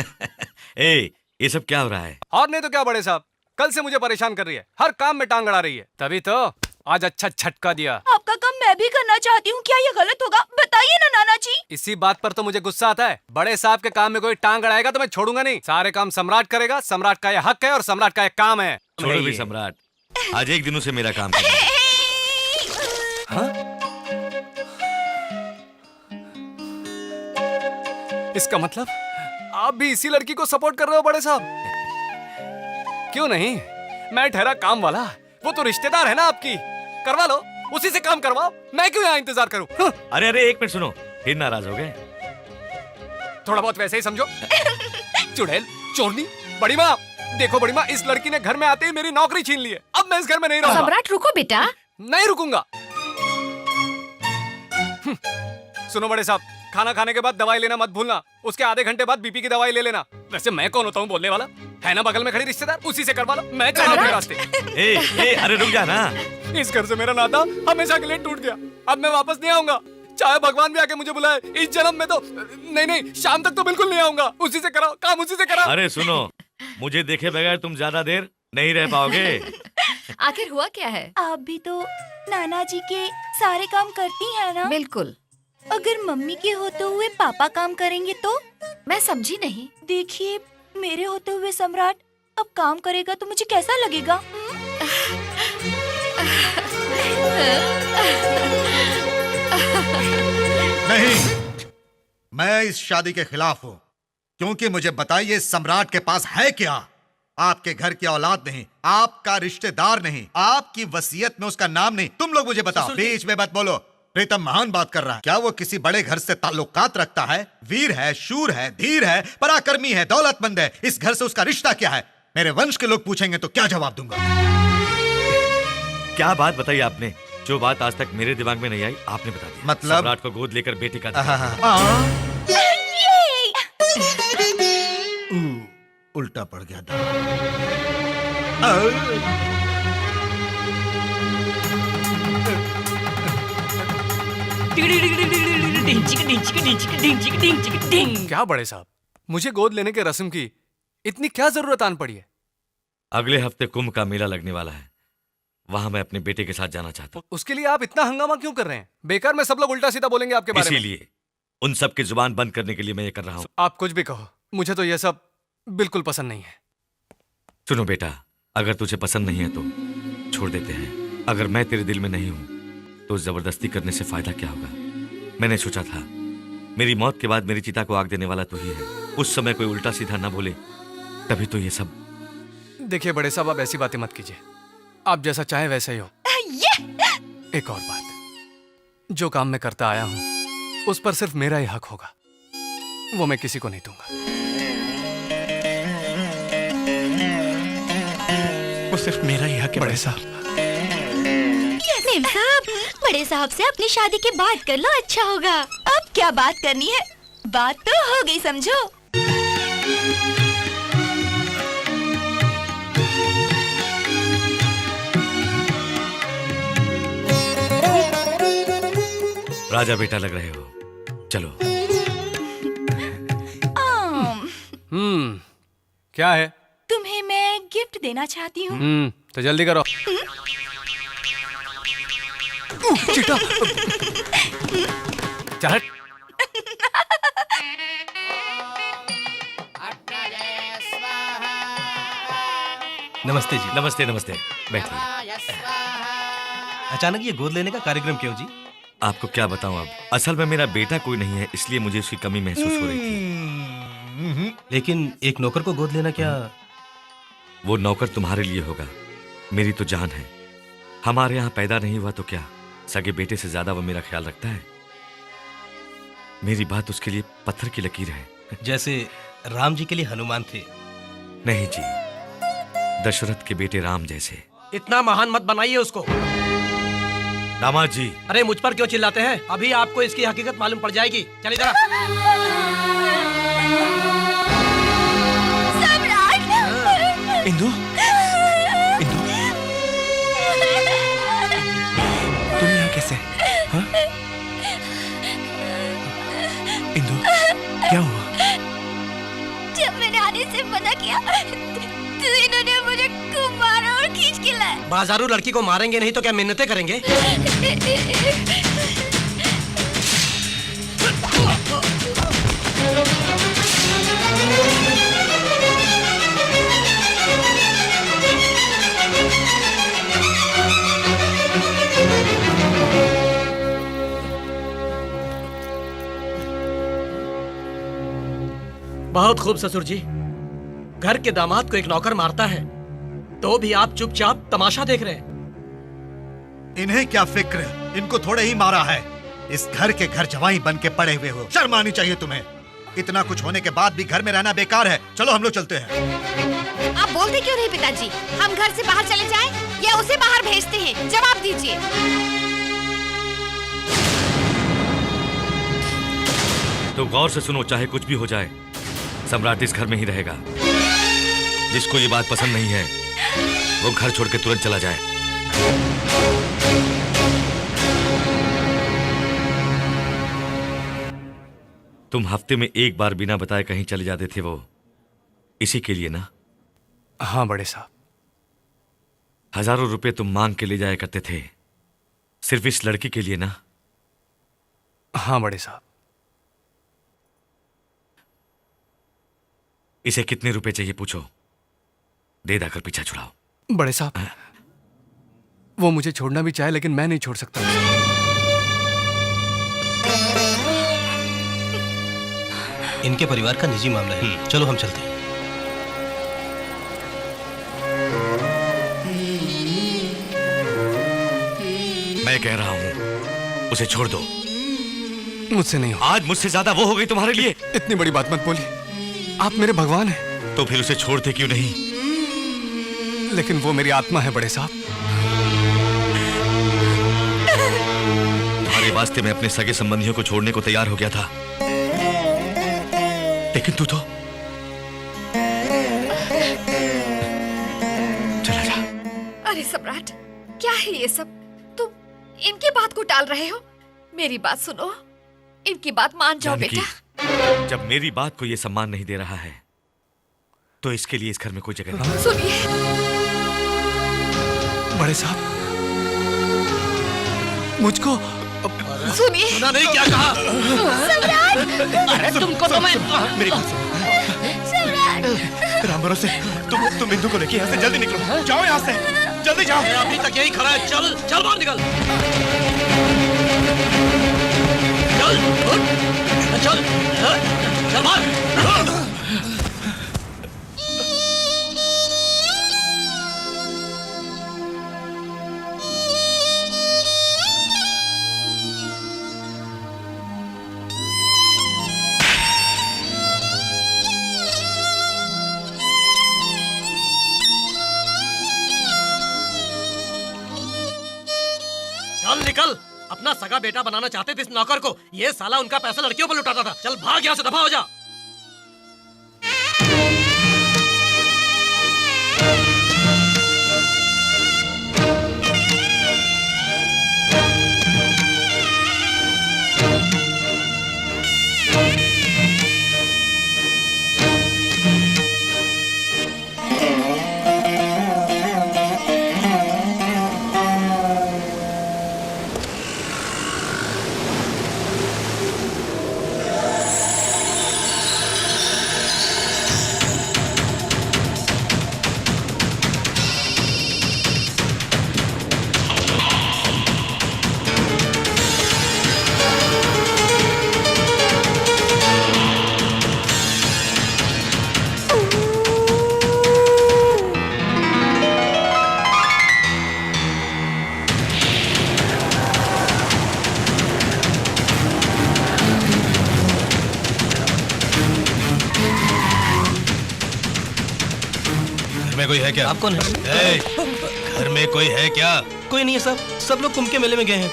ए, ये सब क्या हो रहा है? और नहीं तो क्या बड़े साहब, कल से मुझे परेशान कर रही है, हर काम में टांग अड़ा रही है, तभी तो आज अच्छा झटका दिया। आपका काम मैं भी करना चाहती हूँ, क्या ये गलत होगा? बताइए ना नाना जी। इसी बात पर तो मुझे गुस्सा आता है। बड़े साहब के काम में कोई टांग अड़ाएगा तो मैं छोड़ूंगा नहीं। सारे काम सम्राट करेगा, सम्राट का यह हक है और सम्राट का यह काम है। छोड़ो भी सम्राट, आज एक दिनों से मेरा काम कर। हाँ? इसका मतलब आप भी इसी लड़की को सपोर्ट कर रहे हो बड़े साहब? क्यों नहीं, मैं ठहरा काम वाला, वो तो रिश्तेदार है ना आपकी। करवा लो, उसी से काम करवाओ, मैं क्यों यहाँ इंतजार करूं? हाँ? अरे एक मिनट सुनो, फिर नाराज हो गए? थोड़ा बहुत वैसे ही समझो। चुड़ैल, चोरनी, बड़ी माँ, देखो बड़ी माँ, इस लड़की ने घर में आते ही मेरी नौकरी छीन ली है। अब मैं इस घर में नहीं रहूंगा। सम्राट रुको बेटा। नहीं रुकूंगा। सुनो बड़े साहब, खाना खाने के बाद दवाई लेना मत भूलना, उसके आधे घंटे बाद बीपी की दवाई ले लेना। वैसे मैं कौन होता हूँ बोलने वाला? है ना बगल में खड़ी रिश्तेदार, उसी से करवा लो, मैं चला अपने रास्ते। अरे रुक जा ना। इस घर से मेरा नाता हमेशा के लिए टूट गया, अब मैं वापस नहीं आऊंगा। चाहे भगवान भी आके मुझे बुलाए, इस जन्म में तो नहीं, शाम तक तो बिल्कुल नहीं आऊंगा। उसी से कराओ काम, उसी से कराओ। अरे सुनो, मुझे देखे बगैर तुम ज्यादा देर नहीं रह पाओगे। आखिर हुआ क्या है? आप भी तो नाना जी के सारे काम करती हैं ना? बिल्कुल। अगर मम्मी के होते हुए पापा काम करेंगे तो? मैं समझी नहीं। देखिए, मेरे होते हुए सम्राट अब काम करेगा तो मुझे कैसा लगेगा? नहीं, मैं इस शादी के खिलाफ हूँ, क्योंकि मुझे बताइए सम्राट के पास है क्या? आपके घर की औलाद नहीं, आपका रिश्तेदार नहीं, आपकी वसीयत में उसका नाम नहीं। तुम लोग मुझे बताओ, बीच में मत बोलो। प्रीतम महान बात कर रहा है। क्या वो किसी बड़े घर से ताल्लुकात रखता है? वीर है, शूर है, धीर है, पराक्रमी है, दौलतमंद है। इस घर से उसका रिश्ता क्या है? मेरे वंश के लोग पूछेंगे तो क्या जवाब दूंगा? क्या बात बताई आपने? जो बात आज तक मेरे दिमाग में नहीं आई, आपने बता दिया। मतलब? सम्राट को गोद लेकर बेटी का उल्टा पड़ गया। क्या बड़े साहब, मुझे गोद लेने के रस्म की इतनी क्या जरूरत आन पड़ी है? अगले हफ्ते कुंभ का मेला लगने वाला है, वहां मैं अपने बेटे के साथ जाना चाहता हूँ। उसके लिए आप इतना हंगामा क्यों कर रहे हैं? बेकार में सब लोग उल्टा सीधा बोलेंगे आपके बारे में। इसीलिए उन सब की जुबान बंद करने के लिए मैं ये कर रहा हूँ। आप कुछ भी कहो, मुझे तो ये सब बिल्कुल पसंद नहीं है। सुनो बेटा, अगर तुझे पसंद नहीं है तो छोड़ देते हैं। अगर मैं तेरे दिल में नहीं हूं तो जबरदस्ती करने से फायदा क्या होगा? मैंने सोचा था मेरी मौत के बाद मेरी चिता को आग देने वाला तू ही है। उस समय कोई उल्टा सीधा ना बोले, तभी तो ये सब। देखिए बड़े साहब, आप ऐसी बातें मत कीजिए, आप जैसा चाहे वैसा ही हो। एक और बात, जो काम मैं करता आया हूं उस पर सिर्फ मेरा ही हक होगा, वो मैं किसी को नहीं दूंगा। वो सिर्फ मेरा ही हक है बड़े साहब। मेम साहब, बड़े साहब से अपनी शादी की बात कर लो, अच्छा होगा। अब क्या बात करनी है? बात तो हो गई, समझो। राजा बेटा लग रहे हो, चलो। क्या है? तुम्हें मैं गिफ्ट गिफ्ट देना चाहती हूँ। तो जल्दी करो। चीटा। चल। नमस्ते जी। नमस्ते नमस्ते, बैठिए। अचानक ये गोद लेने का कार्यक्रम क्यों जी? आपको क्या बताऊं, अब असल में मेरा बेटा कोई नहीं है, इसलिए मुझे उसकी कमी महसूस हो रही थी। लेकिन एक नौकर को गोद लेना क्या? वो नौकर तुम्हारे लिए होगा, मेरी तो जान है। हमारे यहाँ पैदा नहीं हुआ तो क्या, सगे बेटे से ज्यादा वो मेरा ख्याल रखता है। मेरी बात उसके लिए पत्थर की लकीर है। जैसे राम जी के लिए हनुमान थे। नहीं जी, दशरथ के बेटे राम जैसे। इतना महान मत बनाइए उसको। दामाद जी। अरे मुझ पर क्यों चिल्लाते हैं? अभी आपको इसकी हकीकत मालूम पड़ जाएगी। चलिए जरा। इंदु, इंदु, तुम यहाँ कैसे? हाँ? इंदु, क्या हुआ? जब मैंने आने से मना किया तो इन्होंने मुझे खूब मारा और खींच के लाया। बाजारू लड़की को मारेंगे नहीं तो क्या मिन्नतें करेंगे? बहुत खूब ससुर जी। घर के दामाद को एक नौकर मारता है तो भी आप चुपचाप तमाशा देख रहे हैं। इन्हें क्या फिक्र, इनको थोड़े ही मारा है। इस घर के घर जवाई बन के पड़े हुए हो, शर्म आनी चाहिए तुम्हें। इतना कुछ होने के बाद भी घर में रहना बेकार है। चलो हम लोग चलते हैं। आप बोलते क्यों नहीं पिताजी? हम घर से बाहर चले जाएं या उसे बाहर भेजते हैं? जवाब दीजिए। तो गौर से सुनो, चाहे कुछ भी हो जाए, सम्राट इस घर में ही रहेगा। जिसको ये बात पसंद नहीं है वो घर छोड़ के तुरंत चला जाए। तुम हफ्ते में एक बार बिना बताए कहीं चले जाते थे, वो इसी के लिए ना? हाँ बड़े साहब। हजारों रुपए तुम मांग के ले जाया करते थे, सिर्फ इस लड़की के लिए ना? हाँ बड़े साहब। इसे कितने रुपए चाहिए पूछो, दे दाकर पीछा छुड़ाओ। बड़े साहब, वो मुझे छोड़ना भी चाहे लेकिन मैं नहीं छोड़ सकता। इनके परिवार का निजी मामला है। चलो हम चलते हैं। मैं कह रहा हूं उसे छोड़ दो। मुझसे नहीं हो। आज मुझसे ज्यादा वो हो गई तुम्हारे लिए। इतनी बड़ी बात मत बोलिए, आप मेरे भगवान हैं। तो फिर उसे छोड़ते क्यों नहीं? लेकिन वो मेरी आत्मा है बड़े साहब। तुम्हारे वास्ते मैं अपने सगे संबंधियों को छोड़ने को तैयार हो गया था, लेकिन तू तो चला जा। अरे सम्राट, क्या है ये सब? तुम इनकी बात को टाल रहे हो। मेरी बात सुनो, इनकी बात मान जाओ जानकी, बेटा। जब मेरी बात को ये सम्मान नहीं दे रहा है तो इसके लिए इस घर में कोई जगह नहीं। सुनिए बड़े साहब, मुझको सुनिए। सुना नहीं क्या कहा? सम्राट! अरे तुमको तो मैं मेरी बात सुनो। राम भरोसे, तुम बिंदु को लेके यहाँ से जल्दी निकलो। जाओ यहाँ से, जल्दी जाओ। अभी तक यही खड़ा है। चल चल बाहर निकल। चल चल चल बाहर। चल निकल। अपना सगा बेटा बनाना चाहते थे इस नौकर को। ये साला उनका पैसा लड़कियों पर लुटाता था। चल भाग यहाँ से, दफा हो जा। कोई है क्या? आप कौन है? घर में कोई है क्या? कोई नहीं है साहब, सब लोग कुंभ के मेले में गए हैं।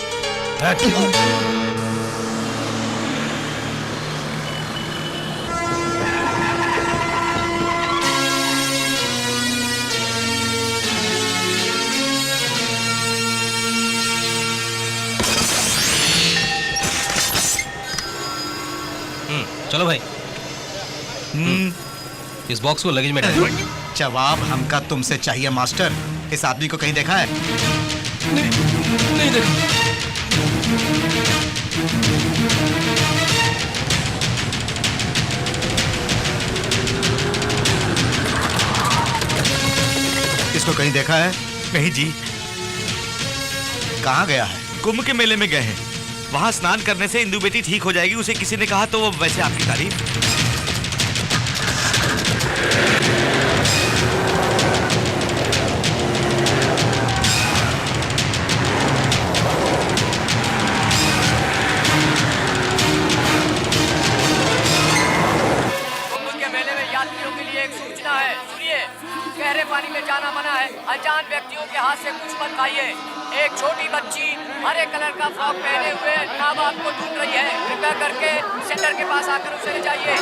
चलो भाई, इस बॉक्स को लगेज में डालो। जवाब हमका तुमसे चाहिए मास्टर। इस आदमी को कहीं देखा है? नहीं देखा। इसको कहीं देखा है? नहीं जी। कहाँ गया है? कुंभ के मेले में गए हैं। वहां स्नान करने से इंदु बेटी ठीक हो जाएगी, उसे किसी ने कहा, तो वो वैसे आपकी तारीफ। कुंभ के मेले में यात्रियों के लिए एक सूचना है, सुनिए। गहरे पानी में जाना मना है। अनजान व्यक्तियों के हाथ से कुछ मत खाइए। एक छोटी बच्ची हरे कलर का फ्रॉक पहने हुए माँ बाप को ढूंढ रही है। कृपया करके सेंटर के पास आकर उसे ले जाइए।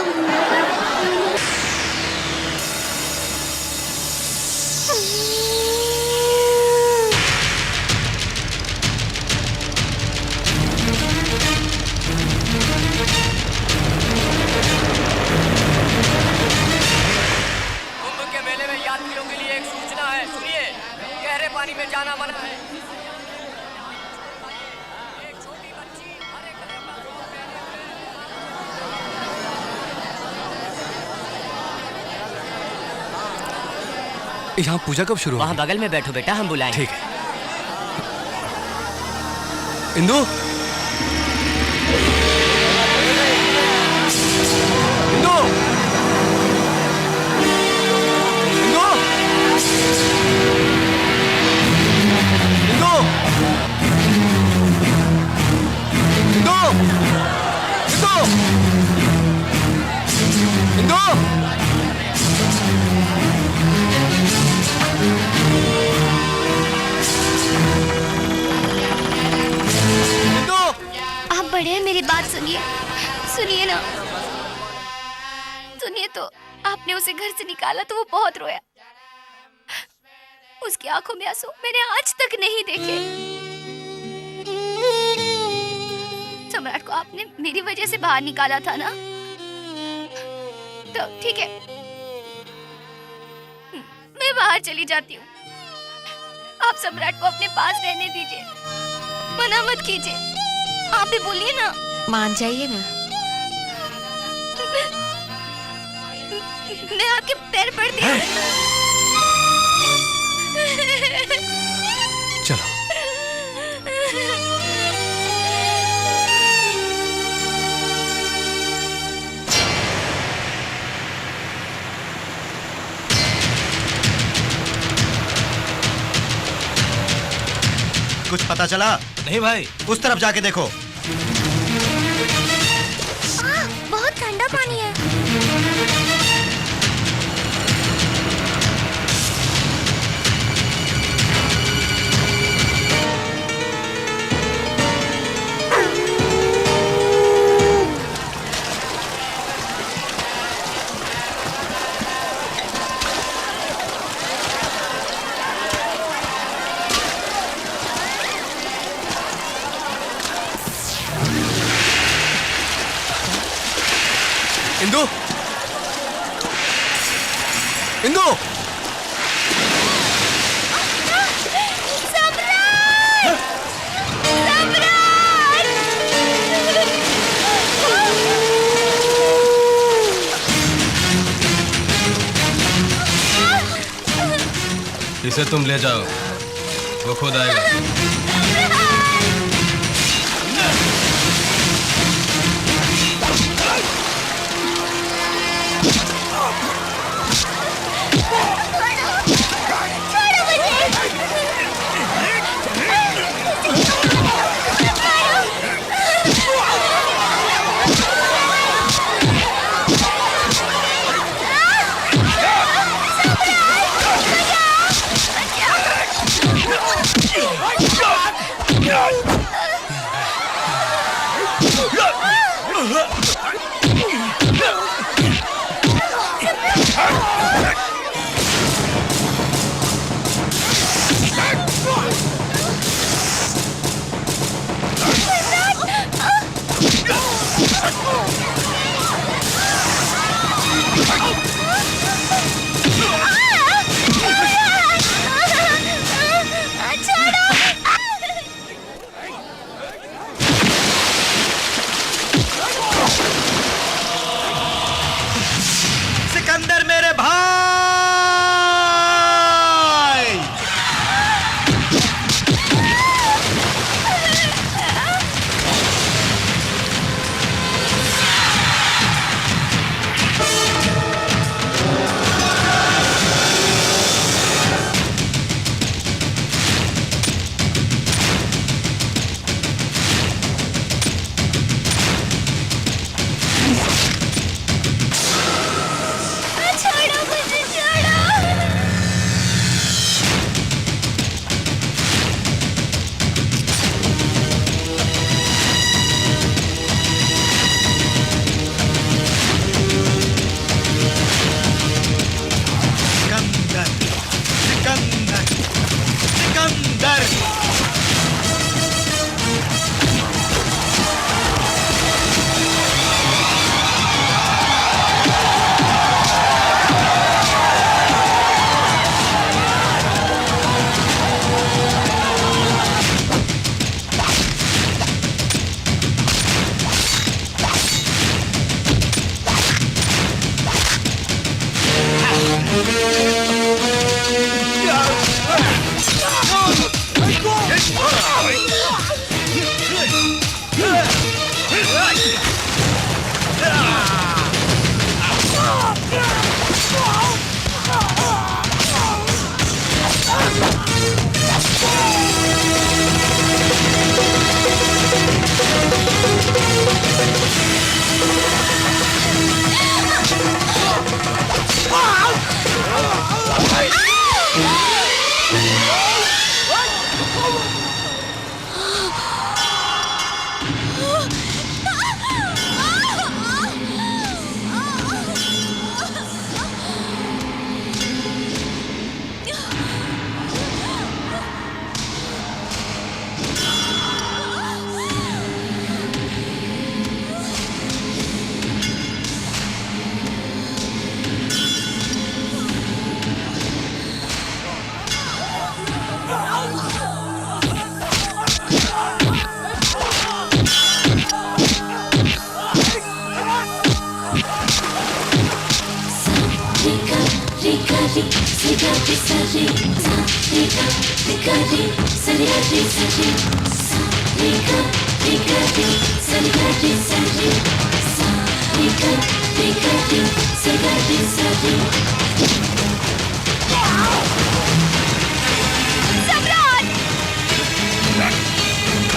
कुंभ के मेले में यात्रियों के लिए एक सूचना है, सुनिए। गहरे पानी में जाना मना है। एक छोटी बच्ची हरे कलर का फ्रॉक पहने हुए। यहाँ पूजा कब शुरू? वहाँ बगल में बैठो बेटा, हम बुलाएंगे। ठीक है। इंदु, इंदु, इंदु, इंदु, इंदु, इंदु, इंदु। आप बड़े हैं, मेरी बात सुनिए। सुनिए ना, सुनिए तो। आपने उसे घर से निकाला तो वो बहुत रोया। उसकी आंखों में आंसू मैंने आज तक नहीं देखे। सम्राट को आपने मेरी वजह से बाहर निकाला था ना, तो ठीक है, मैं बाहर चली जाती हूँ। आप सम्राट को अपने पास रहने दीजिए, मना मत कीजिए। आप भी बोलिए ना। मान जाइए ना। मैं आपके पैर पड़ती हूँ। चलो। कुछ पता चला? नहीं भाई। उस तरफ जाके देखो। बहुत ठंडा पानी है। इंदु, इंदु, इसे तुम ले जाओ, वो खुद आएगा। सिकंदर मेरे भाई।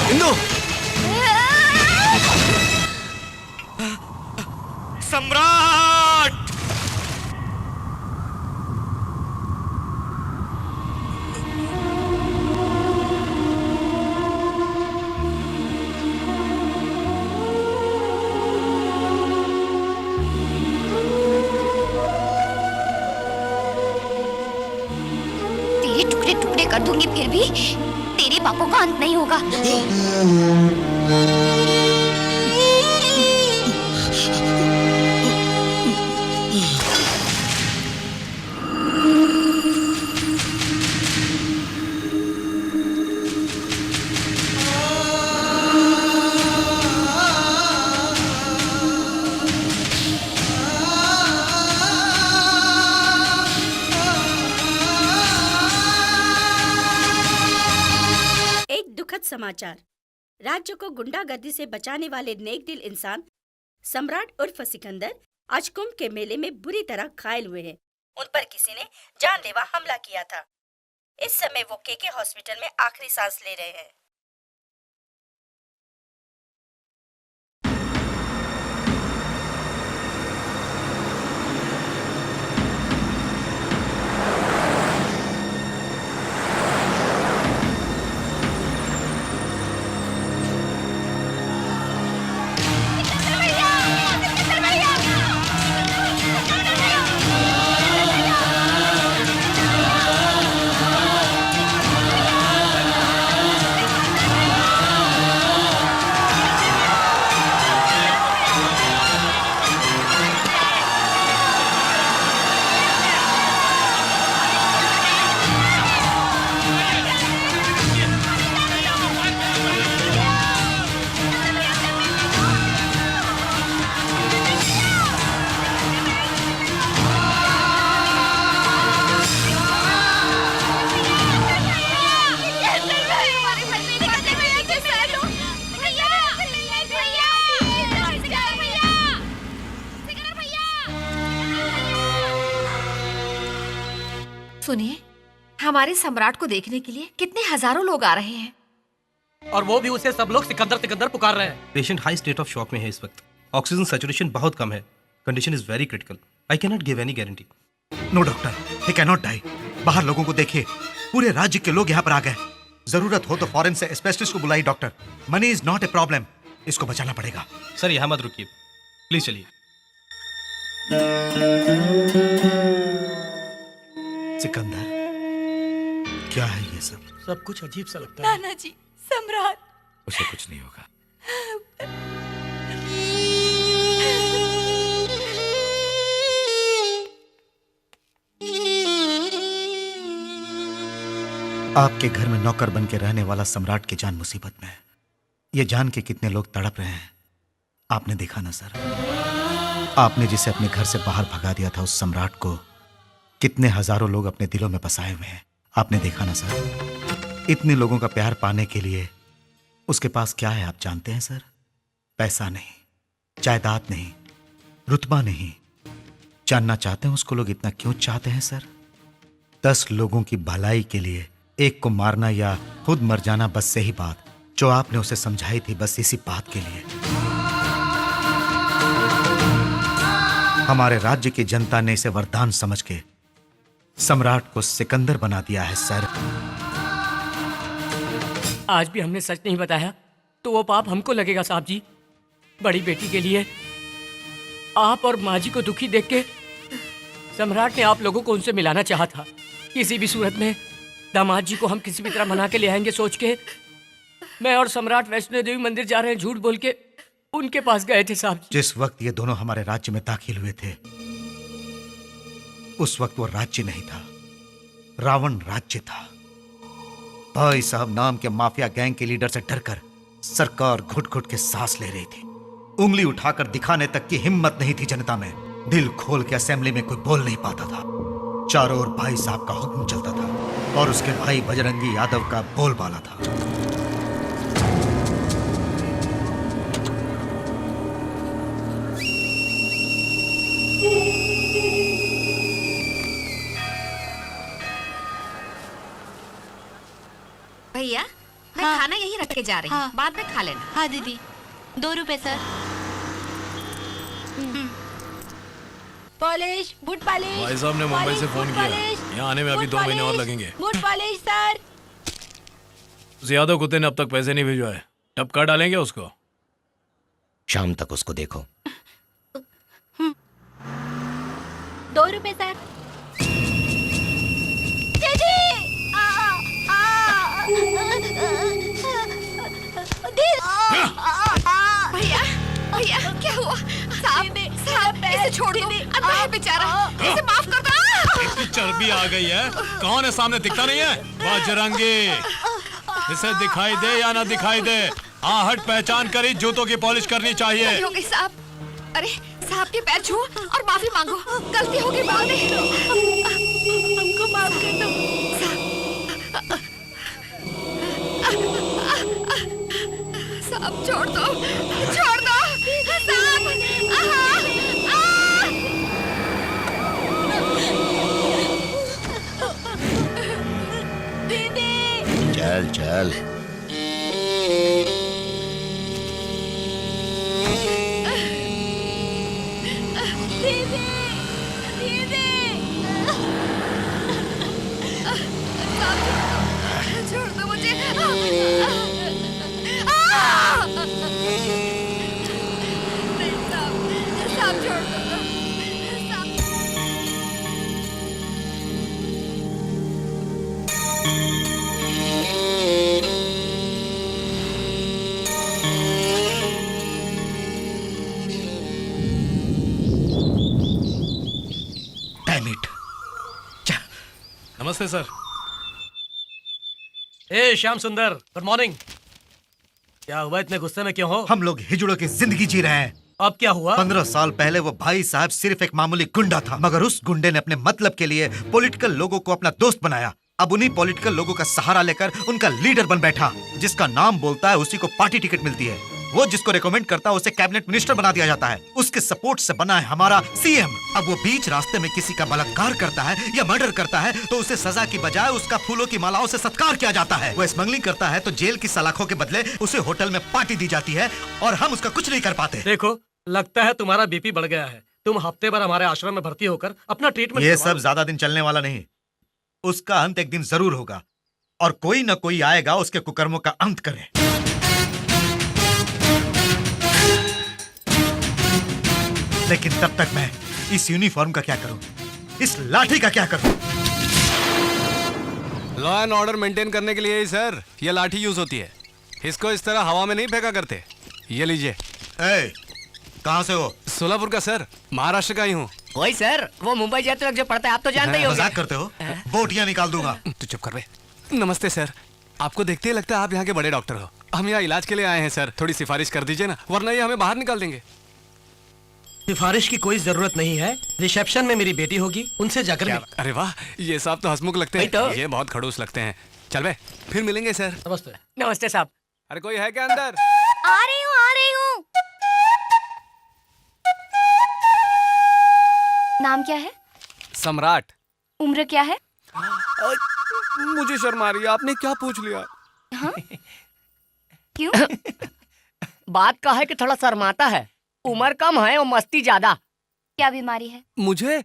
इंदु! सम्राट! तेरे टुकड़े टुकड़े कर दूंगी, फिर भी तेरे पापों का अंत नहीं होगा। समाचार। राज्य को गुंडागर्दी से बचाने वाले नेक दिल इंसान सम्राट उर्फ सिकंदर आज कुंभ के मेले में बुरी तरह घायल हुए हैं। उन पर किसी ने जानलेवा हमला किया था। इस समय वो केके हॉस्पिटल में आखिरी सांस ले रहे हैं। सुनिए, हमारे सम्राट को देखने के लिए कितने हजारों लोग आ रहे हैं। और वो भी उसे सब लोग सिकंदर सिकंदर पुकार रहे हैं। Patient high state of shock में है इस वक्त। ऑक्सीजन सैचुरेशन बहुत कम है। Condition is very critical. I can not give any guarantee. No doctor, he can not die. बाहर लोगों को देखिए, पूरे राज्य के लोग यहाँ पर आ गए। जरूरत हो तो फॉरेन से स्पेशलिस्ट को बुलाई doctor. Money is not a problem, इसको बचाना पड़ेगा। सर यहाँ मत रुकिए, प्लीज चलिए। सिकंदर, क्या है ये सब? सब कुछ अजीब सा लगता है। नाना जी, सम्राट। उसे कुछ नहीं होगा। आपके घर में नौकर बन के रहने वाला सम्राट की जान मुसीबत में है। ये जान के कितने लोग तड़प रहे हैं, आपने देखा ना सर? आपने जिसे अपने घर से बाहर भगा दिया था, उस सम्राट को कितने हजारों लोग अपने दिलों में बसाए हुए हैं, आपने देखा ना सर? इतने लोगों का प्यार पाने के लिए उसके पास क्या है आप जानते हैं सर? पैसा नहीं, जायदाद नहीं, रुतबा नहीं। जानना चाहते हैं उसको लोग इतना क्यों चाहते हैं सर? 10 लोगों की भलाई के लिए एक को मारना या खुद मर जाना, बस सही बात जो आपने उसे समझाई थी, बस इसी बात के लिए हमारे राज्य की जनता ने इसे वरदान समझ के सम्राट को सिकंदर बना दिया है सर। आज भी हमने सच नहीं बताया तो वो पाप हमको लगेगा साहब जी। बड़ी बेटी के लिए आप और माँ जी को दुखी देख के सम्राट ने आप लोगों को उनसे मिलाना चाहा था। किसी भी सूरत में दामाद जी को हम किसी भी तरह मना के ले आएंगे सोच के मैं और सम्राट वैष्णो देवी मंदिर जा रहे हैं झूठ बोल के उनके पास गए थे साहब जी। जिस वक्त ये दोनों हमारे राज्य में दाखिल हुए थे, उस वक्त वो राज्य नहीं था, रावण राज्य था। भाई साहब नाम के माफिया गैंग के लीडर से डरकर सरकार घुट घुट के सांस ले रही थी। उंगली उठाकर दिखाने तक की हिम्मत नहीं थी जनता में। दिल खोल के असेंबली में कोई बोल नहीं पाता था। चारों ओर भाई साहब का हुक्म चलता था और उसके भाई बजरंगी यादव का बोलबाला था। भैया, मैं खाना यहीं रख के जा रही हूँ, बाद में खा लेना। हाँ दीदी, 2 रुपए सर। Polish, boot polish. भाई साहब ने मुंबई से फोन किया, यहाँ आने में अभी 2 महीने और लगेंगे। Boot polish sir. यादव कुत्ते ने अब तक पैसे नहीं भिजवाए, टपका डालेंगे उसको। शाम तक उसको देखो। 2 रुपए सर। भैया, भैया क्या हुआ? साहब, साहब इसे छोड़ दो, अंधा है बेचारा, इसे माफ कर दो। इतनी चर्बी आ गई है, कौन है सामने दिखता नहीं है? बजरंगी, इसे दिखाई दे या ना दिखाई दे, आहट पहचान कर ही जूतों की पॉलिश करनी चाहिए। हो गई साहब, अरे साहब के पैर छुओ और माफी मांगो, गलती हो गई बाद में। हमको माफ कर दो साहब, छोड़ दो, छोड़ दो साहब। दीदी, चल चल। छोड़ दो मुझे। साहब छोड़ दो। Damn it. नमस्ते सर। ए श्याम सुंदर, गुड मॉर्निंग। क्या हुआ, इतने गुस्से में क्यों हो? हम लोग हिजड़ों की जिंदगी जी रहे हैं। अब क्या हुआ? 15 साल पहले वो भाई साहब सिर्फ एक मामूली गुंडा था, मगर उस गुंडे ने अपने मतलब के लिए पॉलिटिकल लोगों को अपना दोस्त बनाया। अब उन्हीं पॉलिटिकल लोगों का सहारा लेकर उनका लीडर बन बैठा। जिसका नाम बोलता है उसी को पार्टी टिकट मिलती है। वो जिसको रिकमेंड करता है उसे कैबिनेट मिनिस्टर बना दिया जाता है। उसके सपोर्ट से बना है हमारा सीएम। अब वो बीच रास्ते में किसी का बलात्कार करता है या मर्डर करता है तो उसे सजा की बजाय उसका फूलों की मालाओं से सत्कार किया जाता है। वो स्मगलिंग करता है तो जेल की सलाखों के बदले उसे होटल में पार्टी दी जाती है और हम उसका कुछ नहीं कर पाते। देखो, लगता है तुम्हारा बीपी बढ़ गया है। तुम हफ्ते भर हमारे आश्रम में भर्ती होकर अपना ट्रीटमेंट। ये सब ज्यादा दिन चलने वाला नहीं, उसका अंत एक दिन जरूर होगा और कोई न कोई आएगा उसके कुकर्मों का अंत करे। लेकिन तब तक मैं इस यूनिफॉर्म का क्या करूं, इस लाठी का क्या करूं? लॉ एंड ऑर्डर मेंटेन करने के लिए ही सर ये लाठी यूज होती है। इसको इस तरह हवा में नहीं फेंका करते। ये लीजिए। कहाँ से हो? सोलापुर का सर, महाराष्ट्र का ही हूँ। वही सर, वो मुंबई जाते वक्त जो पढ़ता है, आप तो जानते ही होंगे। मजाक करते हो? बोटियां निकाल दूंगा। तू चुप कर बे। नमस्ते सर, आपको देखते ही लगता है आप यहाँ के बड़े डॉक्टर हो। हम यहाँ इलाज के लिए आए हैं सर, थोड़ी सिफारिश कर दीजिए ना, वरना ये हमें बाहर निकाल देंगे। सिफारिश की कोई जरूरत नहीं है। रिसेप्शन में मेरी बेटी होगी, उनसे जाकर अरे वाह, ये साहब तो हंसमुख लगते हैं। तो? ये बहुत खड़ूस लगते हैं। चल बे, फिर मिलेंगे सर। नमस्ते। नमस्ते साहब। अरे कोई है क्या अंदर? आ रही हूँ, आ रही हूँ। नाम क्या है? सम्राट। उम्र क्या है? मुझे शर्म आ रही है, आपने क्या पूछ लिया? हाँ? क्यों? बात का है कि थोड़ा शर्माता है। उम्र कम है और मस्ती ज्यादा। क्या बीमारी है? मुझे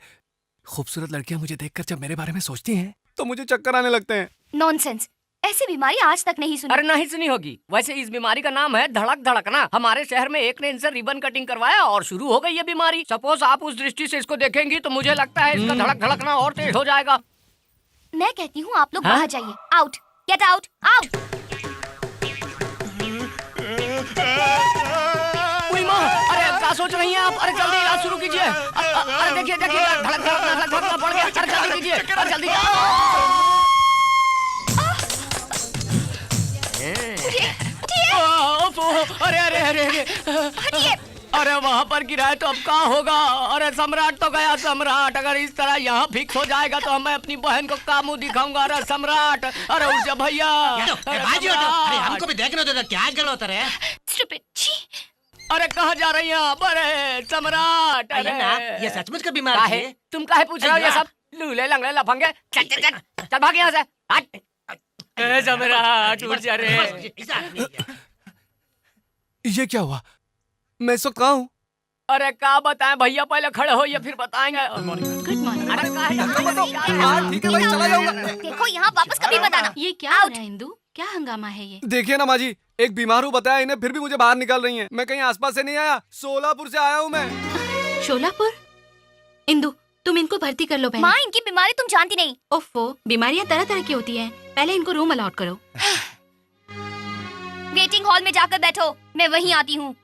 खूबसूरत लड़कियां मुझे देखकर जब मेरे बारे में सोचती हैं तो मुझे चक्कर आने लगते हैं। नॉनसेंस, ऐसी बीमारी आज तक नहीं सुनी। अरे नहीं सुनी होगी। वैसे इस बीमारी का नाम है धड़क धड़कना। हमारे शहर में एक ने इनसे रिबन कटिंग करवाया और शुरू हो गई ये बीमारी। सपोज आप उस दृष्टि से इसको देखेंगी तो मुझे लगता है इसका धड़क धड़कना और तेज हो जाएगा। मैं कहती हूँ आप लोग बाहर जाइए। Out, get out, out. अरे क्या सोच रही हैं आप? अरे जल्दी इलाज शुरू कीजिए। अरे देखिए देखिए, धड़क धड़कना बढ़ गया। अरे जल्दी कीजिए, अरे जल्दी। अरे अरे अरे अरे, अरे वहाँ पर गिरा है तो अब क्या होगा? अरे सम्राट तो गया। सम्राट अगर इस तरह यहाँ फिक्स हो जाएगा तो मैं अपनी बहन को क्या मुंह दिखाऊंगा? अरे सम्राट, अरे उठ जा भैया। अरे हमको भी देखने दो, क्या गलत है? अरे कहाँ जा रही हैं आप? अरे सम्राट, अरे ये सचमुच का बीमार है। तुम काहे पूछ रहे हो ये सब? लूले लंगड़े लफंगे, चल चल चल चल भाग यहाँ से। हट सम्राट, उठ जा रे। ये क्या हुआ? मैं इस वक्त कहाँ हूँ? अरे क्या बताएं भैया, पहले खड़े हो या फिर बताएंगे। Good morning. अरे ठीक है भाई, चला जाऊंगा। देखो यहाँ वापस कभी मत आना। ये क्या हो रहा है इंदु? क्या हंगामा है ये? देखिए ना माँ जी, एक बीमार हूँ बताया इन्हें, फिर भी मुझे बाहर निकाल रही हैं। मैं कहीं आसपास से नहीं आया, सोलापुर से आया हूँ मैं। शोलापुर? इंदु, तुम इनको भर्ती कर लो बहन। माँ, इनकी बीमारी तुम जानती नहीं। ओफो, बीमारियां तरह तरह की होती हैं। पहले इनको रूम अलॉट करो। वेटिंग हॉल में जाकर बैठो, मैं वहीं आती हूँ।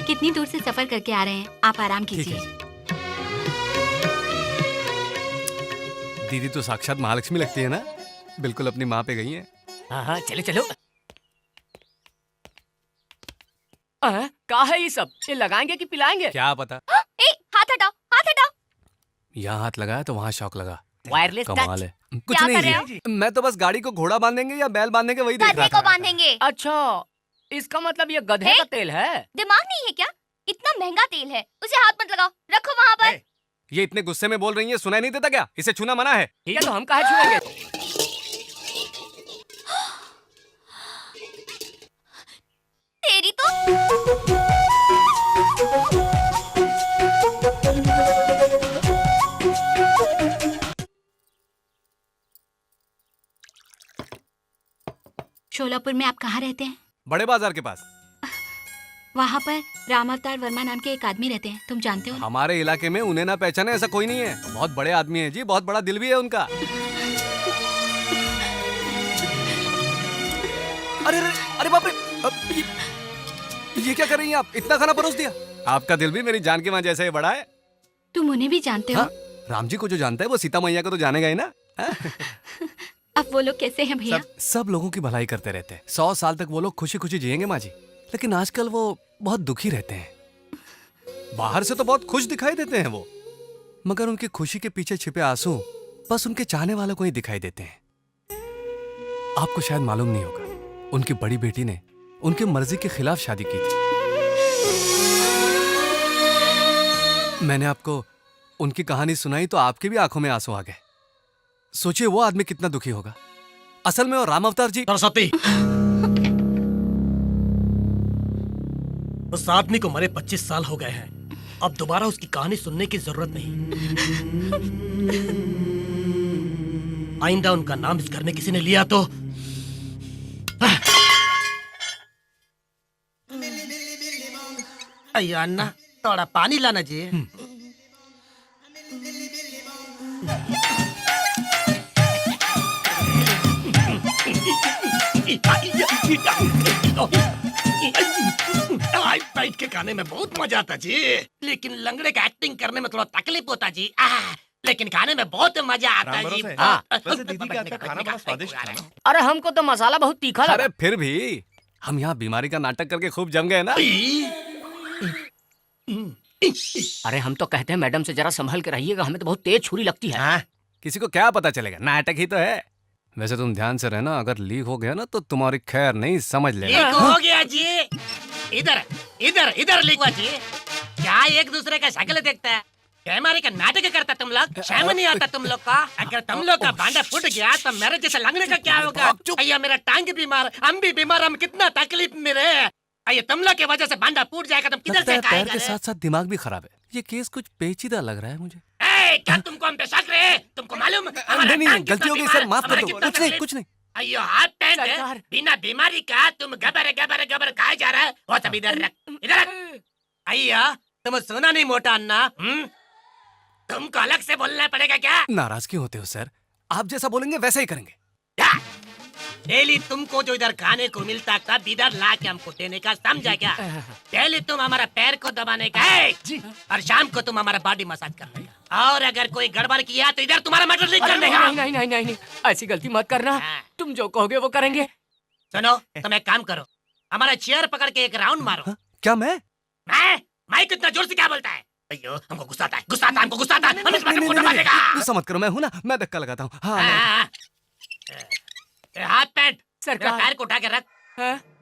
कितनी दूर से सफर करके आ रहे हैं, आप आराम कीजिए। दीदी तो साक्षात महालक्ष्मी लगती है ना, बिल्कुल अपनी माँ पे गई है। हाँ चलो चलो। क्या है ये सब? ये लगाएंगे कि पिलाएंगे? क्या पता। हाथ हटाओ, हाथ हटाओ। यहाँ हाथ लगाया तो वहाँ शौक लगा। वायरलेस कमाल है। कुछ क्या नहीं कर रहे जी, मैं तो बस गाड़ी को घोड़ा बांधेंगे या बैल बांधेंगे वही देख रहा गधे को था। बांधेंगे। अच्छा, इसका मतलब ये गधे का तेल है। दिमाग नहीं है क्या? इतना महंगा तेल है, उसे हाथ मत लगाओ, रखो वहाँ पर। ये इतने गुस्से में बोल रही है, सुनाई नहीं देता क्या? इसे छूना मना है। ठीक है तो हम काहे छुएंगे? तेरी तो शोलापुर में आप कहाँ रहते हैं? बड़े बाजार के पास। वहाँ पर राम अवतार वर्मा नाम के एक आदमी रहते हैं, तुम जानते हो? हमारे इलाके में उन्हें ना पहचाने ऐसा कोई नहीं है। बहुत बड़े आदमी है जी, बहुत बड़ा दिल भी है उनका। अरे अरे अरे बाप रे, ये क्या कर रही हैं आप? इतना खाना परोस दिया। आपका दिल भी मेरी जान की माँ जैसा ही बड़ा है। तुम उन्हें भी जानते हो? हाँ? राम जी को जो जानता है वो सीता मैया को तो जानेगा ही ना। अब वो लोग कैसे हैं भैया? सब लोगों की भलाई करते रहते हैं। 100 साल तक वो लोग खुशी खुशी जिएंगे माँ जी, लेकिन आजकल वो बहुत दुखी रहते हैं। बाहर से तो बहुत खुश दिखाई देते हैं वो, मगर उनकी खुशी के पीछे छिपे आंसू बस उनके चाहने वालों को ही दिखाई देते हैं। आपको शायद मालूम नहीं होगा, उनकी बड़ी बेटी ने उनकी मर्जी के खिलाफ शादी की थी। मैंने आपको उनकी कहानी सुनाई तो आपकी भी आंखों में आंसू आ गए। सोचिए वो आदमी कितना दुखी होगा। असल में वो राम अवतार जी। सरस्वती, उस आदमी को मरे 25 साल हो गए हैं। अब दोबारा उसकी कहानी सुनने की जरूरत नहीं। आइंदा उनका नाम इस घर में किसी ने लिया तो अयो अन्ना, थोड़ा पानी लाना जी। बैठ के खाने में बहुत मजा आता जी, लेकिन लंगड़े का एक्टिंग करने में थोड़ा तकलीफ होता जी। लेकिन खाने में बहुत मजा आता जी। वैसे दीदी के हाथ का खाना बड़ा स्वादिष्ट था ना। अरे हमको तो मसाला बहुत तीखा लगा। अरे फिर भी हम यहाँ बीमारी का नाटक करके खूब जम गए ना। अरे हम तो कहते हैं मैडम से जरा संभल के रहिएगा, हमें तो बहुत तेज छुरी लगती है। किसी को क्या पता चलेगा, नाटक ही तो है। वैसे तुम ध्यान से रहना, अगर लीक हो गया ना तो तुम्हारी खैर नहीं, समझ लेना। लीक हो गया जी। इधर इधर इधर लीक हुआ जी। क्या एक दूसरे का शक्ल देखता है? कैमरे का नाटक करता तुम लोग? शर्म नहीं आता तुम लोग का? अगर तुम लोग का बांडा फूट गया तो मेरे जैसे लंगड़े का क्या होगा? भैया मेरा टांग बीमार, हम भी बीमार, हम कितना तकलीफ में रहे। अये तुम लोग की वजह से बांडा फूट जाएगा, तुम किधर से पैर खाएगा? के साथ साथ दिमाग भी खराब है। ये केस कुछ पेचीदा लग रहा है मुझे। क्या तुमको हम पे शक रहे? तुमको मालूम? नहीं, गलती हो गई सर, माफ कर दो। कुछ नहीं। अयो हाथ पैंट बिना बीमारी का तुम गबर गबर गबर खाए जा रहा है। वो सब इधर रख, इधर रख। अय्या तुम सुना नहीं मोटा अन्ना? तुमको अलग से बोलना पड़ेगा क्या? नाराज क्यों होते हो सर? आप जैसा बोलेंगे वैसा ही करेंगे। डेली तुमको जो इधर खाने को मिलता तब इधर ला के हमको देने का, समझा क्या? डेली तुम हमारा पैर को दबाने का है और शाम को तुम हमारा बॉडी मसाज करने का। और अगर कोई गड़बड़ किया तो इधर तुम्हारा मर्डर नहीं करने का। नहीं नहीं नहीं नहीं, ऐसी गलती मत करना। तुम जो कहोगे वो करेंगे। सुनो, तुम एक काम करो, हमारा चेयर पकड़ के एक राउंड मारो। क्या मैं कितना जोर से क्या बोलता है? अयो हमको गुस्सा आता है, गुस्सा आता है, हमको गुस्सा आता है। हम इस बात को दबा देगा। गुस्सा मत करो, मैं हूं ना, मैं धक्का लगाता हूँ। हाँ, हाथ पैंट सरकार, पैर को उठा के रख।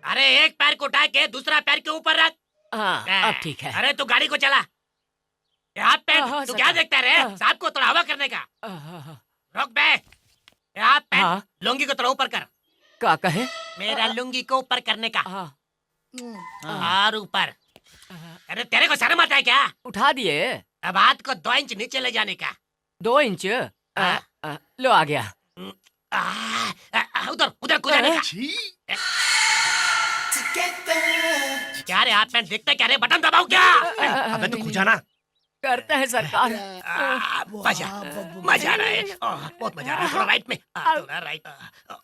अरे एक पैर को उठा के दूसरा पैर के ऊपर रख। अब ठीक है। अरे तू गाड़ी को चला। हाथ पैंट तू क्या देखता रे? सांप को थोड़ा हवा करने का। रोक बे। हाथ पैंट लुंगी को थोड़ा ऊपर कर। क्या कहे? मेरा लुंगी को ऊपर करने का। और ऊपर। अरे तेरे को शर्म आता है क्या? उठा दिए। अब हाथ को 2 इंच नीचे ले जाने का। 2 इंच? लो आ गया। उधर उधर कुदाने का। क्या रे हाथ पैंट देखते क्या रे? बटन दबाओ क्या? अबे तू खुजाना करते हैं सरकार। मजा मजा आ रहा है, बहुत मजा आ रहा है। थोड़ा राइट में, थोड़ा राइट,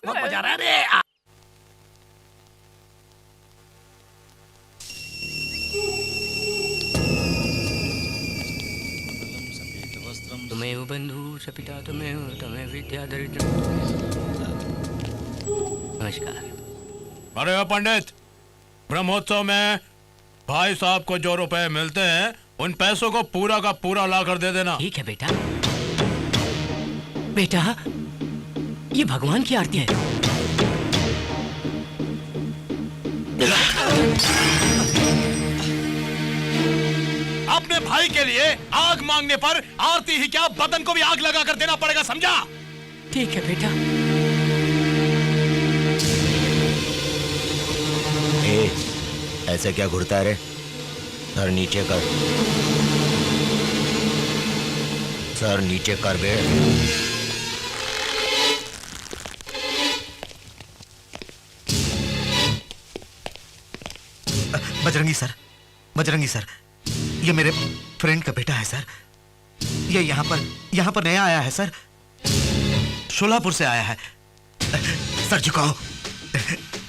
बहुत मजा आ रहा है रे। तुम्हें बंधु सपिता तुम्हें विद्या दरिद्र। नमस्कार। अरे पंडित, ब्रह्मोत्सव में भाई साहब को जो रुपए मिलते हैं उन पैसों को पूरा का पूरा ला कर दे देना। ठीक है बेटा। बेटा ये भगवान की आरती है। अपने भाई के लिए आग मांगने पर आरती ही क्या, बदन को भी आग लगा कर देना पड़ेगा, समझा? ठीक है बेटा। ऐसे क्या घुरता है रे? सर नीचे कर, सर नीचे कर बे। बजरंगी सर, ये मेरे फ्रेंड का बेटा है सर। ये यहाँ पर नया आया है सर, शोलापुर से आया है। सर झुकाओ,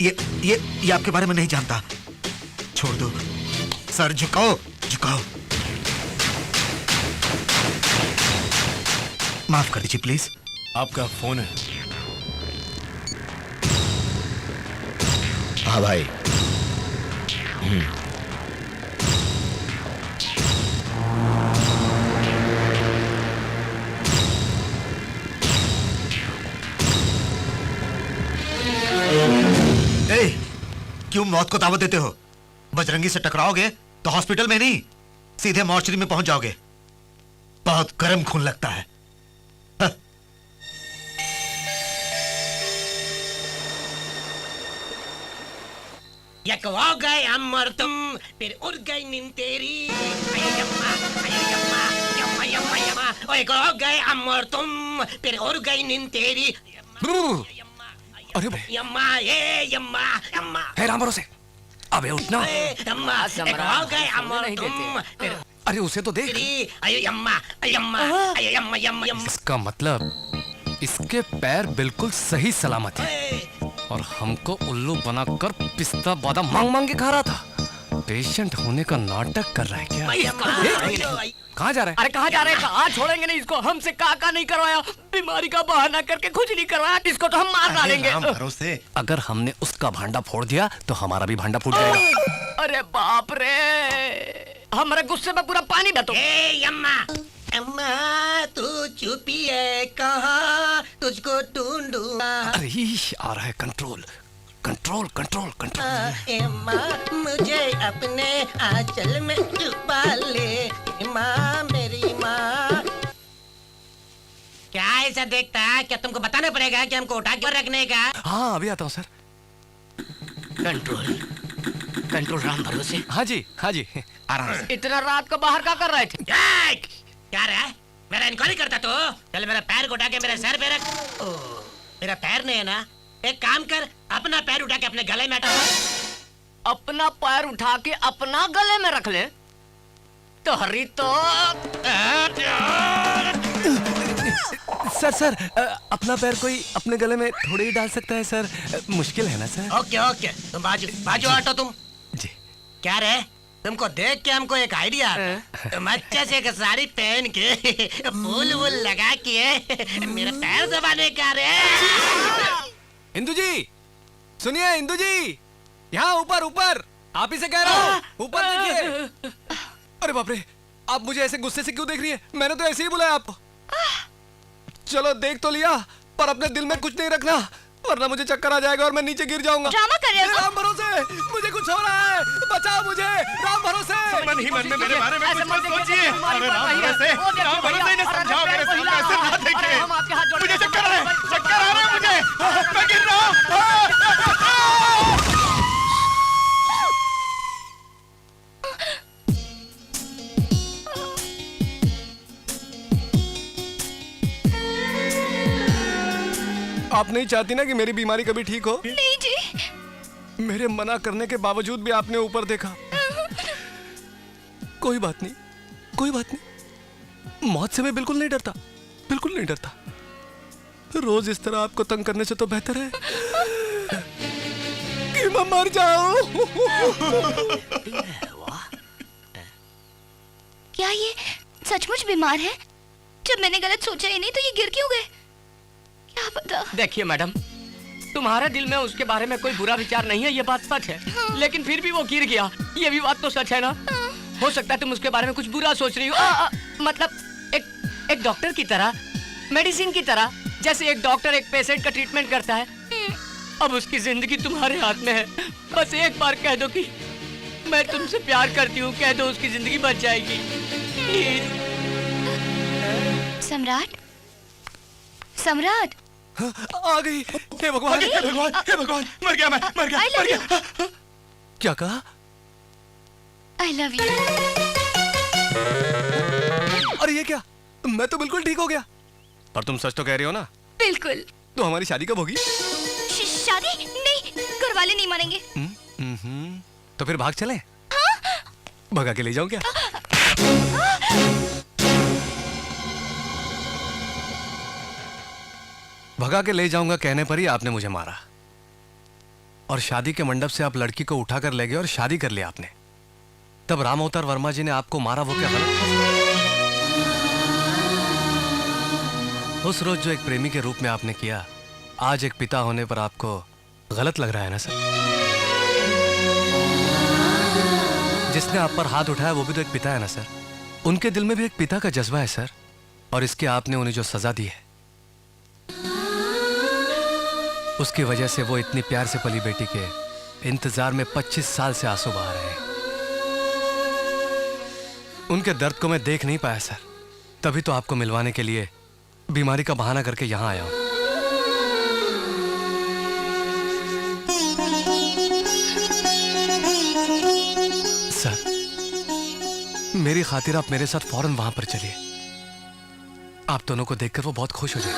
ये आपके बारे में नहीं जानता, छोड़ दो सर। झुकाओ झुकाओ, माफ कर दीजिए प्लीज। आपका फोन है? हाँ भाई। क्यों मौत को दावत देते हो? बजरंगी से टकराओगे तो हॉस्पिटल में नहीं, सीधे मॉर्चरी में पहुंच जाओगे। बहुत गर्म खून लगता है। यक हो गए हम और तुम, फिर उड़ गई नींद तेरी। अये यम्मा, यम्मा, यम्मा, यम्मा। ओए हो गए हम और तुम, फिर उड़ गई नींद तेरी। अरे यम्मा, ये यम्मा, यम्मा। हे राम भरोसे, अबे उठना। यम्मा, हो गए हम और तुम, फिर अरे उसे तो देख। अये यम्मा, यम्मा, अये यम्मा, यम्मा, यम्मा। इसका मतलब इसके पैर बिल्कुल सही सलामत है और हमको उल्लू बनाकर पिस्ता बादाम मांग मांग के खा रहा था। पेशेंट होने का नाटक कर रहा है क्या? कहाँ जा रहा है? अरे कहाँ जा रहे हैं? कहाँ छोड़ेंगे नहीं इसको। हमसे का नहीं करवाया, बीमारी का बहाना करके कुछ नहीं करवाया, इसको तो हम मार डालेंगे। भरोसे, अगर हमने उसका भांडा फोड़ दिया तो हमारा भी भांडा फूट जाएगा। अरे बाप रे, हमारे गुस्से में पूरा पानी बह। यम्मा, अम्मा तू चुपी है कहाँ, तुझको ढूंढूंगा। अरे आ रहा है कंट्रोल, कंट्रोल, कंट्रोल, कंट्रोल। अम्मा मुझे अपने आंचल में छुपा ले, माँ मेरी माँ। क्या ऐसा देखता है? क्या तुमको बताना पड़ेगा कि हमको उठा के रखने का? हाँ अभी आता हूँ सर। कंट्रोल, कंट्रोल राम भरोसे। हाँ जी, हाँ जी, आराम से। इतना रात को बाहर क्या कर रहे थे? क्या रहा है? मेरा इंक्वायरी करता तो? चल मेरा पैर को उठा के मेरे सर पे रख। मेरा पैर नहीं है ना, एक काम कर, अपना पैर उठा के अपने गले में हटा। अपना पैर उठा के अपना गले में रख ले तो हरी तो। सर सर अपना पैर कोई अपने गले में थोड़ी ही डाल सकता है सर, मुश्किल है ना सर। ओके ओके, तुम बाजू बाजू हटो तुम जी। क्या रहे? तुमको देख के हमको एक आइडिया, तुम अच्छे से एक साड़ी पहन के फूल वूल लगा के मेरा पैर दबाने का रे। इंदु जी सुनिए, इंदु जी यहाँ ऊपर ऊपर, आप ही से कह रहा हूँ, ऊपर देखिए। अरे बाप रे, आप मुझे ऐसे गुस्से से क्यों देख रही है? मैंने तो ऐसे ही बुलाया आपको। चलो देख तो लिया, पर अपने दिल में कुछ नहीं रखना, वरना मुझे चक्कर आ जाएगा और मैं नीचे गिर जाऊंगा। ड्रामा कर रहे हो? राम भरोसे, मुझे कुछ हो रहा है, बचाओ मुझे, राम भरोसे। मन ही मन में मेरे बारे में कुछ मत सोचिए। अरे राम भरोसे, राम भरोसे, इन्हें समझाओ मेरे सामने ऐसे ना देखें। मुझे चक्कर आ रहे हैं, चक्कर आ रहे हैं मुझे, मैं गिर रहा हूँ। आप नहीं चाहती ना कि मेरी बीमारी कभी ठीक हो? नहीं जी। मेरे मना करने के बावजूद भी आपने ऊपर देखा। कोई बात नहीं, कोई बात नहीं, मौत से मैं बिल्कुल नहीं डरता, बिल्कुल नहीं डरता। रोज इस तरह आपको तंग करने से तो बेहतर है कि मैं मर जाऊं। क्या ये सचमुच बीमार है? जब मैंने गलत सोचा ही नहीं तो ये गिर क्यों गए? क्या पता। देखिए मैडम, तुम्हारे दिल में उसके बारे में कोई बुरा विचार नहीं है, ये बात सच है। लेकिन फिर भी वो गिर गया, ये भी बात तो सच है ना। हो सकता है तुम उसके बारे में कुछ बुरा सोच रही हो, मतलब एक डॉक्टर की तरह, मेडिसिन की तरह, जैसे एक डॉक्टर एक पेशेंट का ट्रीटमेंट करता है। अब उसकी जिंदगी तुम्हारे हाथ में है, बस एक बार कह दो कि मैं तुमसे प्यार करती हूँ, कह दो, उसकी जिंदगी बच जाएगी। प्लीज। सम्राट, सम्राट आ गई। हे भगवान, हे भगवान, हे भगवान, मर गया मैं, मर गया, मर गया। क्या कहा? I love you। अरे ये क्या? मैं तो बिल्कुल ठीक हो गया। पर तुम सच तो कह रही हो ना? बिल्कुल। तो हमारी शादी कब होगी? शादी नहीं, घर वाले नहीं मानेंगे। तो फिर भाग चले? हाँ? भगा के ले जाऊं क्या? भगा के ले जाऊंगा कहने पर ही आपने मुझे मारा, और शादी के मंडप से आप लड़की को उठाकर ले गए और शादी कर लिया आपने। तब राम अवतार वर्मा जी ने आपको मारा, वो क्या गलत था? उस रोज जो एक प्रेमी के रूप में आपने किया, आज एक पिता होने पर आपको गलत लग रहा है ना सर? जिसने आप पर हाथ उठाया वो भी तो एक पिता है ना सर? उनके दिल में भी एक पिता का जज्बा है सर, और इसके आपने उन्हें जो सजा दी है, उसकी वजह से वो इतनी प्यार से पली बेटी के इंतजार में 25 साल से आंसू बहा रहे हैं। उनके दर्द को मैं देख नहीं पाया सर, तभी तो आपको मिलवाने के लिए बीमारी का बहाना करके यहाँ आया हूँ। सर, मेरी खातिर आप मेरे साथ फौरन वहां पर चलिए। आप दोनों को देखकर वो बहुत खुश हो जाए।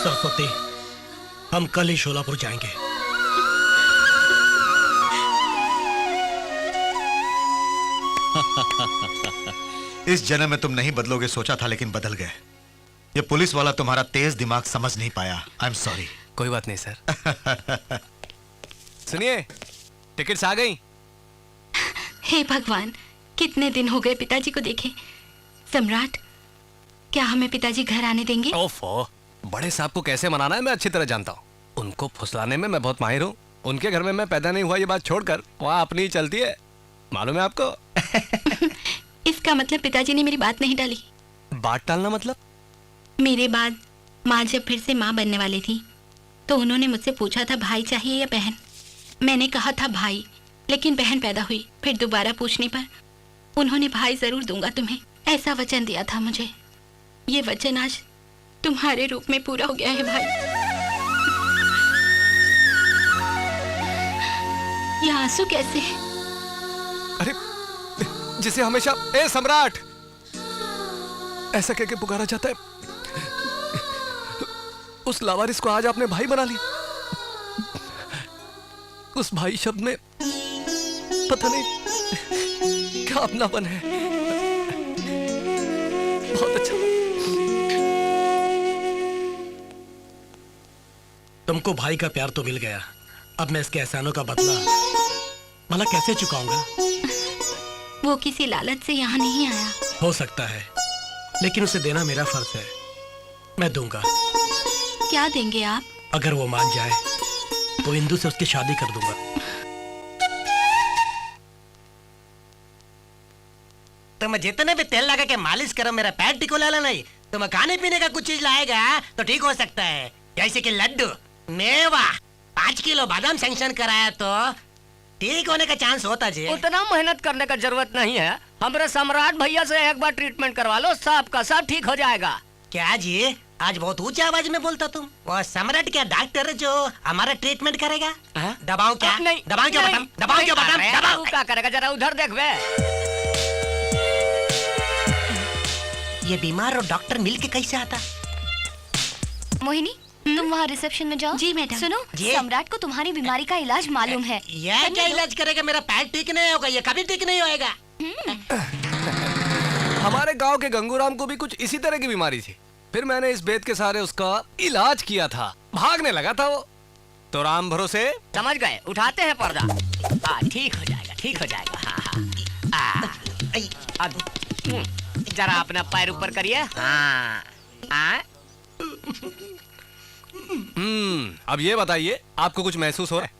सरस्वती, हम कल ही शोलापुर जाएंगे। इस जन्म में तुम नहीं बदलोगे सोचा था, लेकिन बदल गए। ये पुलिस वाला तुम्हारा तेज दिमाग समझ नहीं पाया। I am sorry. कोई बात नहीं सर। सुनिए, टिकट्स आ गई। हे भगवान, कितने दिन हो गए पिताजी को देखे। सम्राट, क्या हमें पिताजी घर आने देंगे? ओफो, बड़े साहब को कैसे मनाना है मैं अच्छी तरह जानता हूँ। उनको फुसलाने में मैं बहुत माहिर हूँ। उनके घर में मैं पैदा नहीं हुआ ये बात छोड़कर वहाँ अपनी ही चलती है, मालूम है आपको? इसका मतलब पिताजी ने मेरी बात नहीं टाली। बात टालना मतलब? मेरे बाद माँ जब फिर से माँ बनने वाली थी तो उन्होंने मुझसे पूछा था भाई चाहिए या बहन। मैंने कहा था भाई, लेकिन बहन पैदा हुई। फिर दोबारा पूछने पर उन्होंने भाई जरूर दूंगा तुम्हें, ऐसा वचन दिया था मुझे। ये वचन आज तुम्हारे रूप में पूरा हो गया है भाई। ये आंसू कैसे? अरे, जिसे हमेशा ए सम्राट ऐसा कह के पुकारा जाता है, उस लावारिस को आज आपने भाई बना लिया। उस भाई शब्द में पता नहीं क्या अपनापन है। बहुत अच्छा। तुमको भाई का प्यार तो मिल गया, अब मैं इसके एहसानों का बदला भला कैसे चुकाऊंगा? वो किसी लालच से यहाँ नहीं आया। हो सकता है, लेकिन उसे देना मेरा फर्ज है। मैं दूंगा। क्या देंगे आप? अगर वो मान जाए तो इंदु से उसकी शादी कर दूंगा। तुम जितने भी तेल लगा के मालिश करो, मेरा पैर टिकोला नहीं। तुम खाने पीने का कुछ चीज लाएगा तो ठीक हो सकता है, जैसे कि लड्डू, मेवा, 5 किलो बादाम सैंक्शन कराया तो ठीक होने का चांस होता जी। उतना मेहनत करने का जरूरत नहीं है। हमारे सम्राट भैया से एक बार ट्रीटमेंट करवा लो, सब का सब ठीक हो जाएगा। क्या जी, आज बहुत ऊंची आवाज में बोलता तुम? वो सम्राट क्या डॉक्टर है जो हमारा ट्रीटमेंट करेगा? दबाओ क्या? नहीं, दबाओ क्यों बटन? दबाओ क्यों बटन? दबाओ क्या करेगा, जरा उधर देख बे। ये बीमार और डॉक्टर मिलके कैसे आता? मोहिनी, तुम वहाँ रिसेप्शन में जाओ। जी मैडम। सुनो, सम्राट को तुम्हारी बीमारी का इलाज मालूम है। ये क्या इलाज करेगा? मेरा पैर ठीक नहीं होगा, ये कभी ठीक नहीं होएगा। हमारे गांव के गंगूराम को भी कुछ इसी तरह की बीमारी थी। फिर मैंने इस बेत के सहारे उसका इलाज किया था। भागने लगा था वो, तो राम भरोसे। समझ गए, उठाते हैं पर्दा। ठीक हो जाएगा, ठीक हो जाएगा। हाँ, अब जरा अपना पैर ऊपर करिए। अब ये बताइए, आपको कुछ महसूस हो रहा है?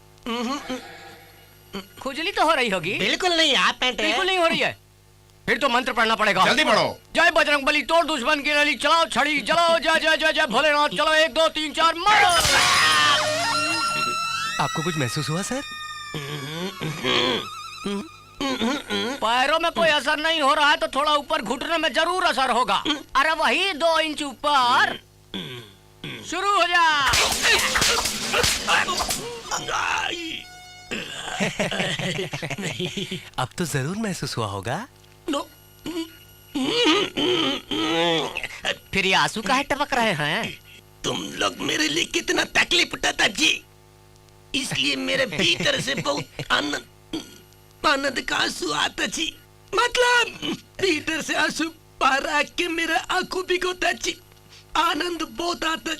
खुजली तो हो रही होगी। बिल्कुल नहीं, आप बिल्कुल नहीं हो रही है। फिर तो मंत्र पढ़ना पड़ेगा। जल्दी पढ़ो। जय बजरंग बली, तोड़ दुश्मन की नली, चलाओ छड़ी, चलाओ जय जय जय जय भोलेनाथ, चलो 1 2 3 4 मारो। आपको कुछ महसूस हुआ सर? पैरों में कोई असर नहीं हो रहा है, तो थोड़ा ऊपर घुटने में जरूर असर होगा। अरे वही 2 इंच ऊपर। शुरू हो जा। अब तो जरूर महसूस हुआ होगा। फिर ये आंसू काहे टपक रहे हैं? तुम लोग मेरे लिए कितना तकलीफ उठाता जी, इसलिए मेरे भीतर से बहुत आनंद का आंसू आता जी। मतलब भीतर से आंसू बाहर आके मेरा आंखों भिगोता जी। आनंद बहुत आता,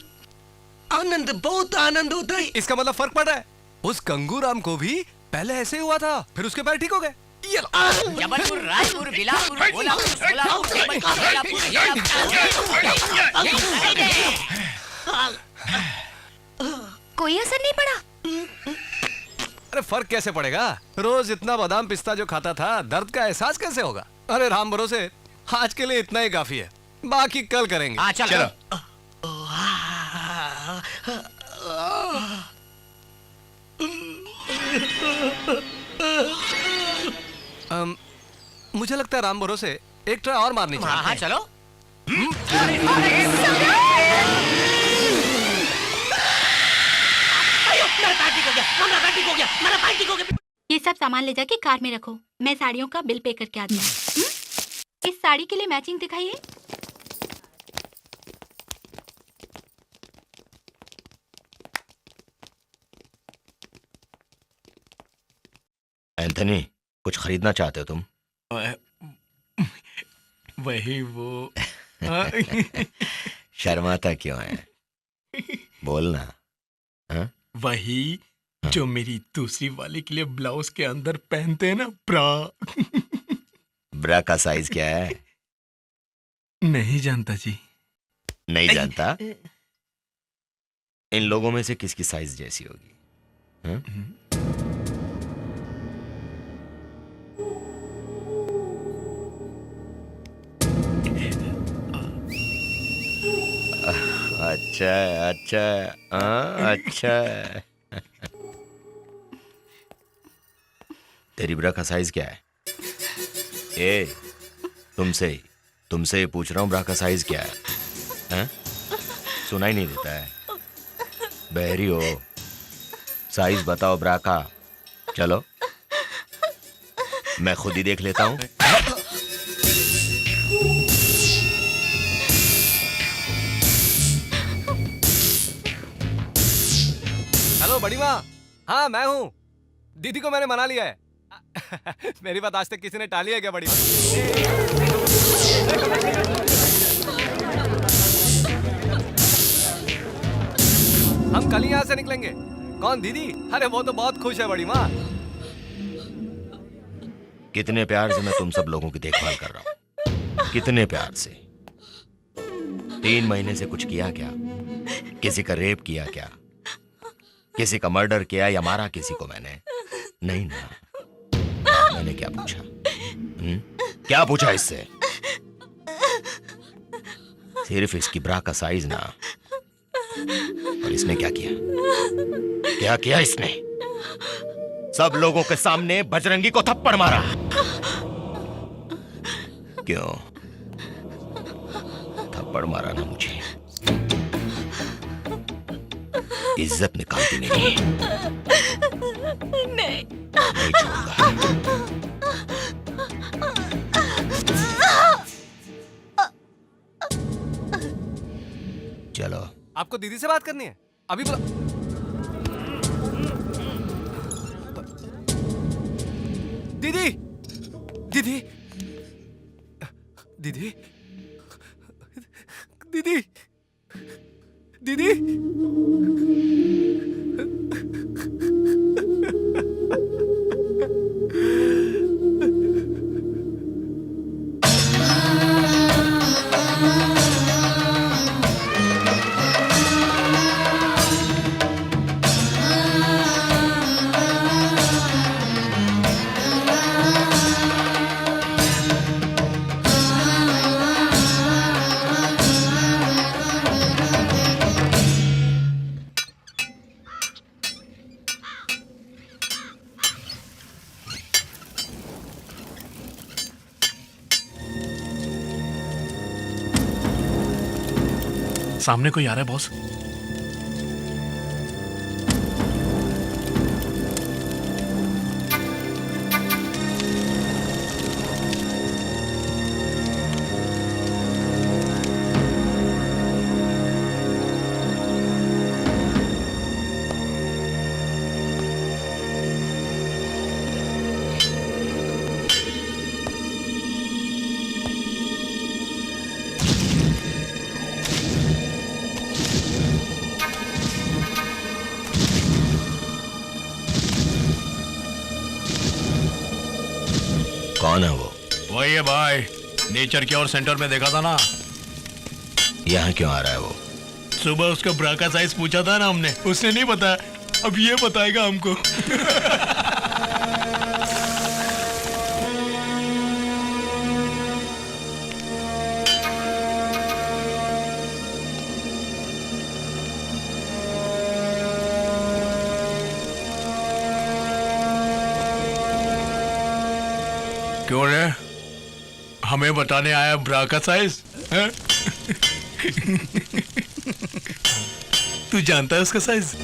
आनंद बहुत आनंद होता है। इसका मतलब फर्क पड़ रहा है। उस गंगूराम को भी पहले ऐसे हुआ था, फिर उसके पैर ठीक हो गए। जबलपुर, रायपुर, बिलासपुर, कोल्हापुर, सोलापुर, कोई असर नहीं पड़ा। अरे फर्क कैसे पड़ेगा? रोज इतना बादाम पिस्ता जो खाता था, दर्द का एहसास कैसे होगा? अरे राम भरोसे, आज के लिए इतना ही काफी है, बाकी कल करेंगे। चलो। मुझे लगता है राम भरोसे एक ट्राई और मारनी चाहिए। हाँ चलो। ये सब सामान ले जाके कार में रखो, मैं साड़ियों का बिल पे करके आती हूँ। इस साड़ी के लिए मैचिंग दिखाइए। एंथनी, कुछ खरीदना चाहते हो तुम? वही वो। शर्माता क्यों है? बोलना। हाँ? वही जो मेरी दूसरी वाली के लिए ब्लाउज के अंदर पहनते हैं ना, ब्रा। ब्रा का साइज क्या है? नहीं जानता जी। नहीं जानता? इन लोगों में से किसकी साइज जैसी होगी? हाँ? अच्छा अच्छा, हाँ अच्छा। तेरी ब्रा का साइज क्या है? तुमसे पूछ रहा हूँ, ब्रा का साइज क्या है? हाँ? सुनाई नहीं देता है? बहरी हो? साइज बताओ ब्रा का। चलो मैं खुद ही देख लेता हूँ। हेलो बड़ी माँ। हाँ मैं हूँ। दीदी को मैंने मना लिया है। मेरी बात आज तक किसी ने टाली है क्या बड़ी माँ? हम कल ही यहाँ से निकलेंगे। कौन दीदी? अरे वो तो बहुत खुश है बड़ी माँ। कितने प्यार से मैं तुम सब लोगों की देखभाल कर रहा हूँ, कितने प्यार से। 3 महीने से कुछ किया क्या? किसी का रेप किया क्या? किसी का मर्डर किया या मारा किसी को मैंने? नहीं ना। मैंने क्या पूछा? क्या पूछा इससे? सिर्फ इसकी ब्रा का साइज ना। और इसने क्या किया? क्या किया इसने? सब लोगों के सामने बजरंगी को थप्पड़ मारा। क्यों थप्पड़ मारा ना मुझे? इज्जत निकालती नहीं। नहीं छोड़ूंगा। चलो। आपको दीदी से बात करनी है? अभी बुला। दीदी दीदी दीदी दीदी दीदी सामने कोई आ रहा है बॉस। कौन है वो? वही है भाई, नेचर के और सेंटर में देखा था ना। यहाँ क्यों आ रहा है वो? सुबह उसका ब्रा का साइज पूछा था ना हमने, उसने नहीं बताया। अब ये बताएगा हमको। क्यों रे? हमें बताने आया ब्रा का साइज? तू जानता है उसका साइज?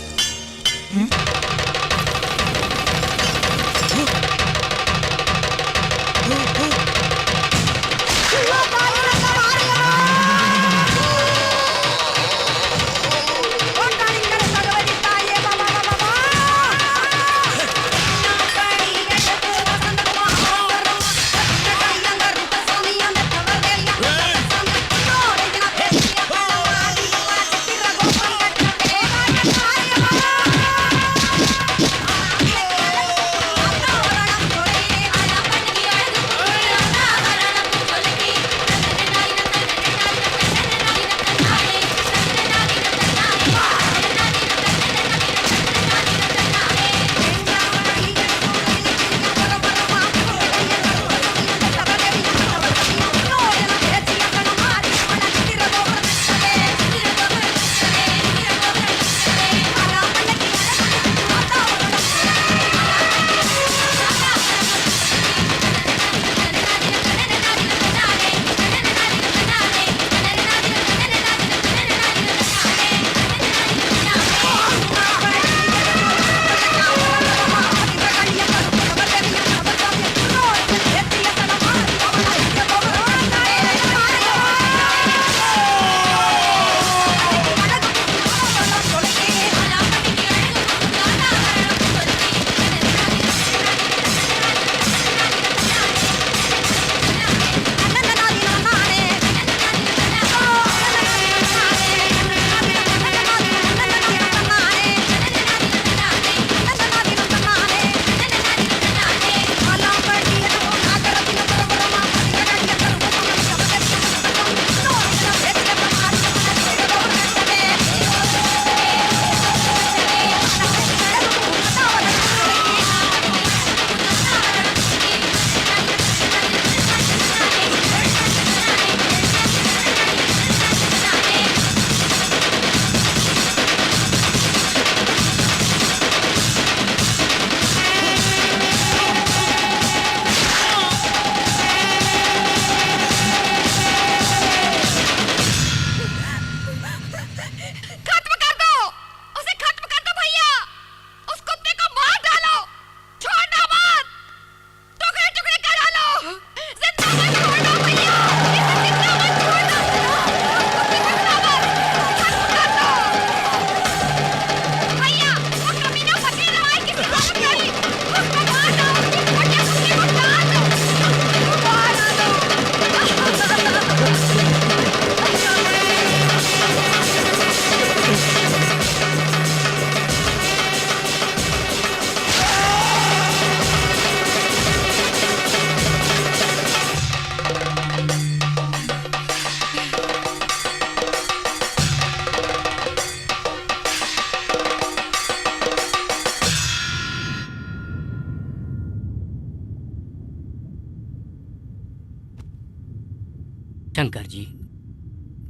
शंकर जी,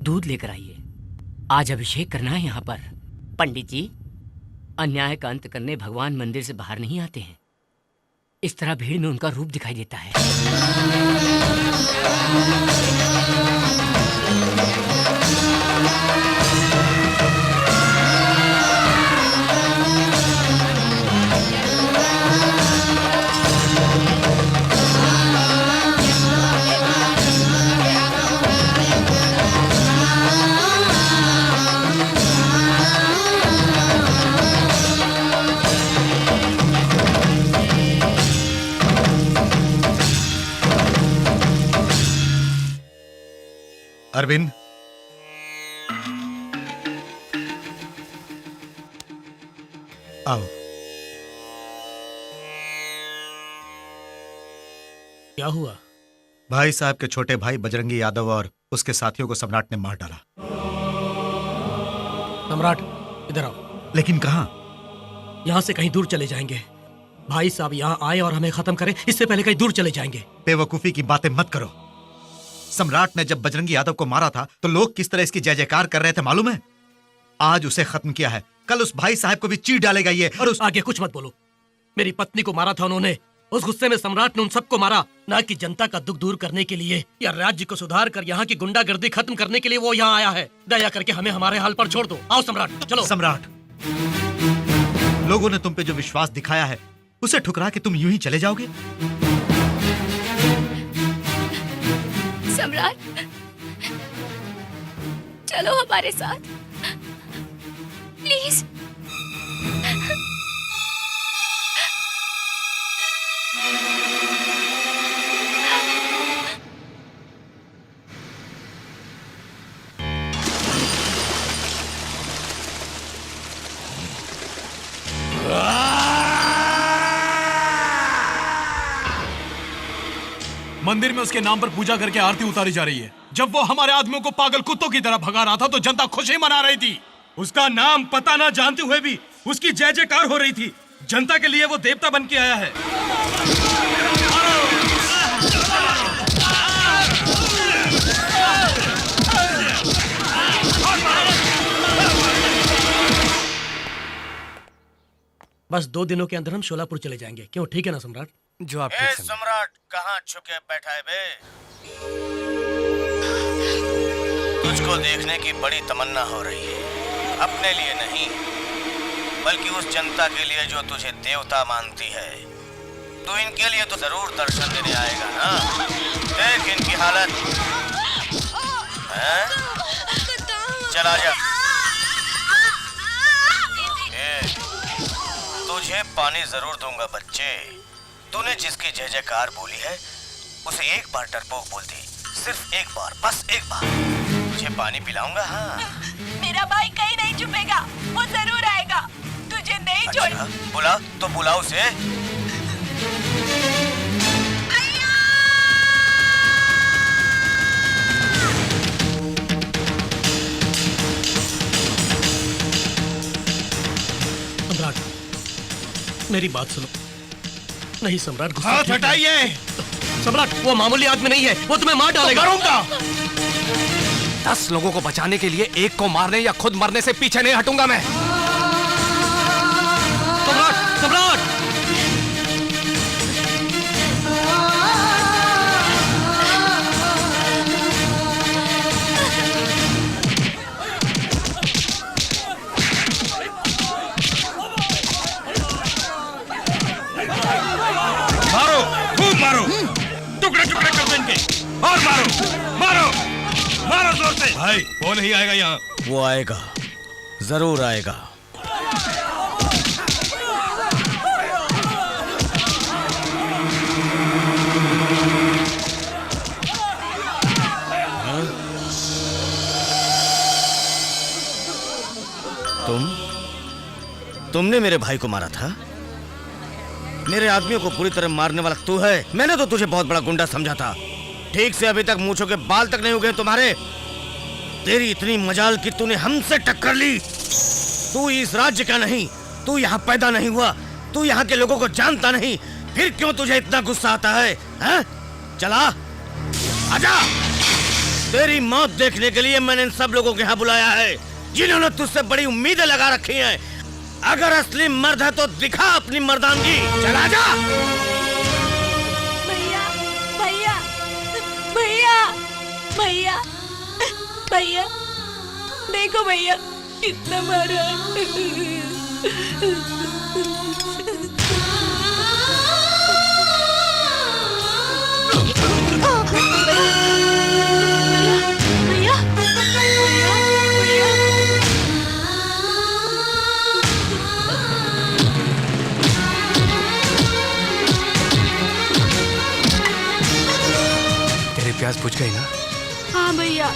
दूध लेकर आइए। आज अभिषेक करना है यहाँ पर। पंडित जी, अन्याय का अंत करने भगवान मंदिर से बाहर नहीं आते हैं। इस तरह भीड़ में उनका रूप दिखाई देता है। अरविंद, आओ। क्या हुआ? भाई साहब के छोटे भाई बजरंगी यादव और उसके साथियों को सम्राट ने मार डाला। सम्राट, इधर आओ। लेकिन कहां? यहाँ से कहीं दूर चले जाएंगे। भाई साहब यहाँ आए और हमें खत्म करें, इससे पहले कहीं दूर चले जाएंगे। बेवकूफी की बातें मत करो। सम्राट ने जब बजरंगी यादव को मारा था तो लोग किस तरह इसकी जय जयकार कर रहे थे मालूम है? आज उसे खत्म किया है, कल उस भाई साहब को भी चीर डालेगा ये। और आगे कुछ मत बोलो। मेरी पत्नी को मारा था उन्होंने, उस गुस्से में सम्राट ने उन सबको मारा, ना कि जनता का दुख दूर करने के लिए या राज्य को सुधार कर यहाँ की गुंडागर्दी खत्म करने के लिए वो यहाँ आया है। दया करके हमें हमारे हाल पर छोड़ दो। आओ सम्राट, चलो। सम्राट, लोगों ने तुम पे जो विश्वास दिखाया है उसे ठुकरा के तुम यूं ही चले जाओगे? सम्राट, चलो हमारे साथ प्लीज। मंदिर में उसके नाम पर पूजा करके आरती उतारी जा रही है। जब वो हमारे आदमियों को पागल कुत्तों की तरह भगा रहा था तो जनता खुशी मना रही थी। उसका नाम पता ना जानते हुए भी उसकी जय जयकार हो रही थी। जनता के लिए वो देवता बन के आया है। बस 2 दिनों के अंदर हम शोलापुर चले जाएंगे। क्यों, ठीक है ना सम्राट? जो आप सम्राट, कहाँ छुके बैठा है बे? तुझको देखने की बड़ी तमन्ना हो रही है, अपने लिए नहीं बल्कि उस जनता के लिए जो तुझे देवता मानती है। तू इनके लिए तो जरूर दर्शन देने आएगा ना? देख इनकी हालत है? चला जा। तुझे पानी जरूर दूंगा बच्चे। तूने जिसकी जय जयकार बोली है उसे एक बार डरपोक बोल दी, सिर्फ एक बार, बस एक बार। तुझे पानी पिलाऊंगा। हाँ, मेरा भाई कहीं नहीं छुपेगा, वो जरूर आएगा। तुझे नहीं छोड़। अच्छा, बुला तो बुलाओ उसे। सम्राट, मेरी बात सुनो। नहीं सम्राट, गुस्सा हाथ हटाइए। सम्राट, वो मामूली आदमी नहीं है, वो तुम्हें मार डालेगा। तो करूंगा। 10 लोगों को बचाने के लिए एक को मारने या खुद मरने से पीछे नहीं हटूंगा मैं। सम्राट, सम्राट! मारो, खूब मारो, टुकड़े टुकड़े कर दो इनके। और मारो, मारो, मारो जोर से। भाई, वो नहीं आएगा यहाँ। वो आएगा, जरूर आएगा। तुमने मेरे भाई को मारा था? मेरे आदमियों को पूरी तरह मारने वाला तू है। मैंने तो तुझे बहुत बड़ा गुंडा समझा था। ठीक से अभी तक मूंछों के बाल तक नहीं उगे तुम्हारे। तेरी इतनी मजाल कि तूने हमसे टक्कर ली। तू इस राज्य का नहीं, तू यहाँ पैदा नहीं हुआ, तू यहाँ के लोगों को जानता नहीं, फिर क्यों तुझे इतना गुस्सा आता है? हैं? चला आजा। तेरी मौत देखने के लिए मैंने इन सब लोगों के यहाँ बुलाया है, जिन्होंने तुझसे बड़ी उम्मीदें लगा रखी हैं। अगर असली मर्द है तो दिखा अपनी मर्दानगी। चला जा। भैया, भैया, भैया, भैया, भैया, देखो भैया कितना मारा। प्यास बुझ गई ना? हाँ भैया।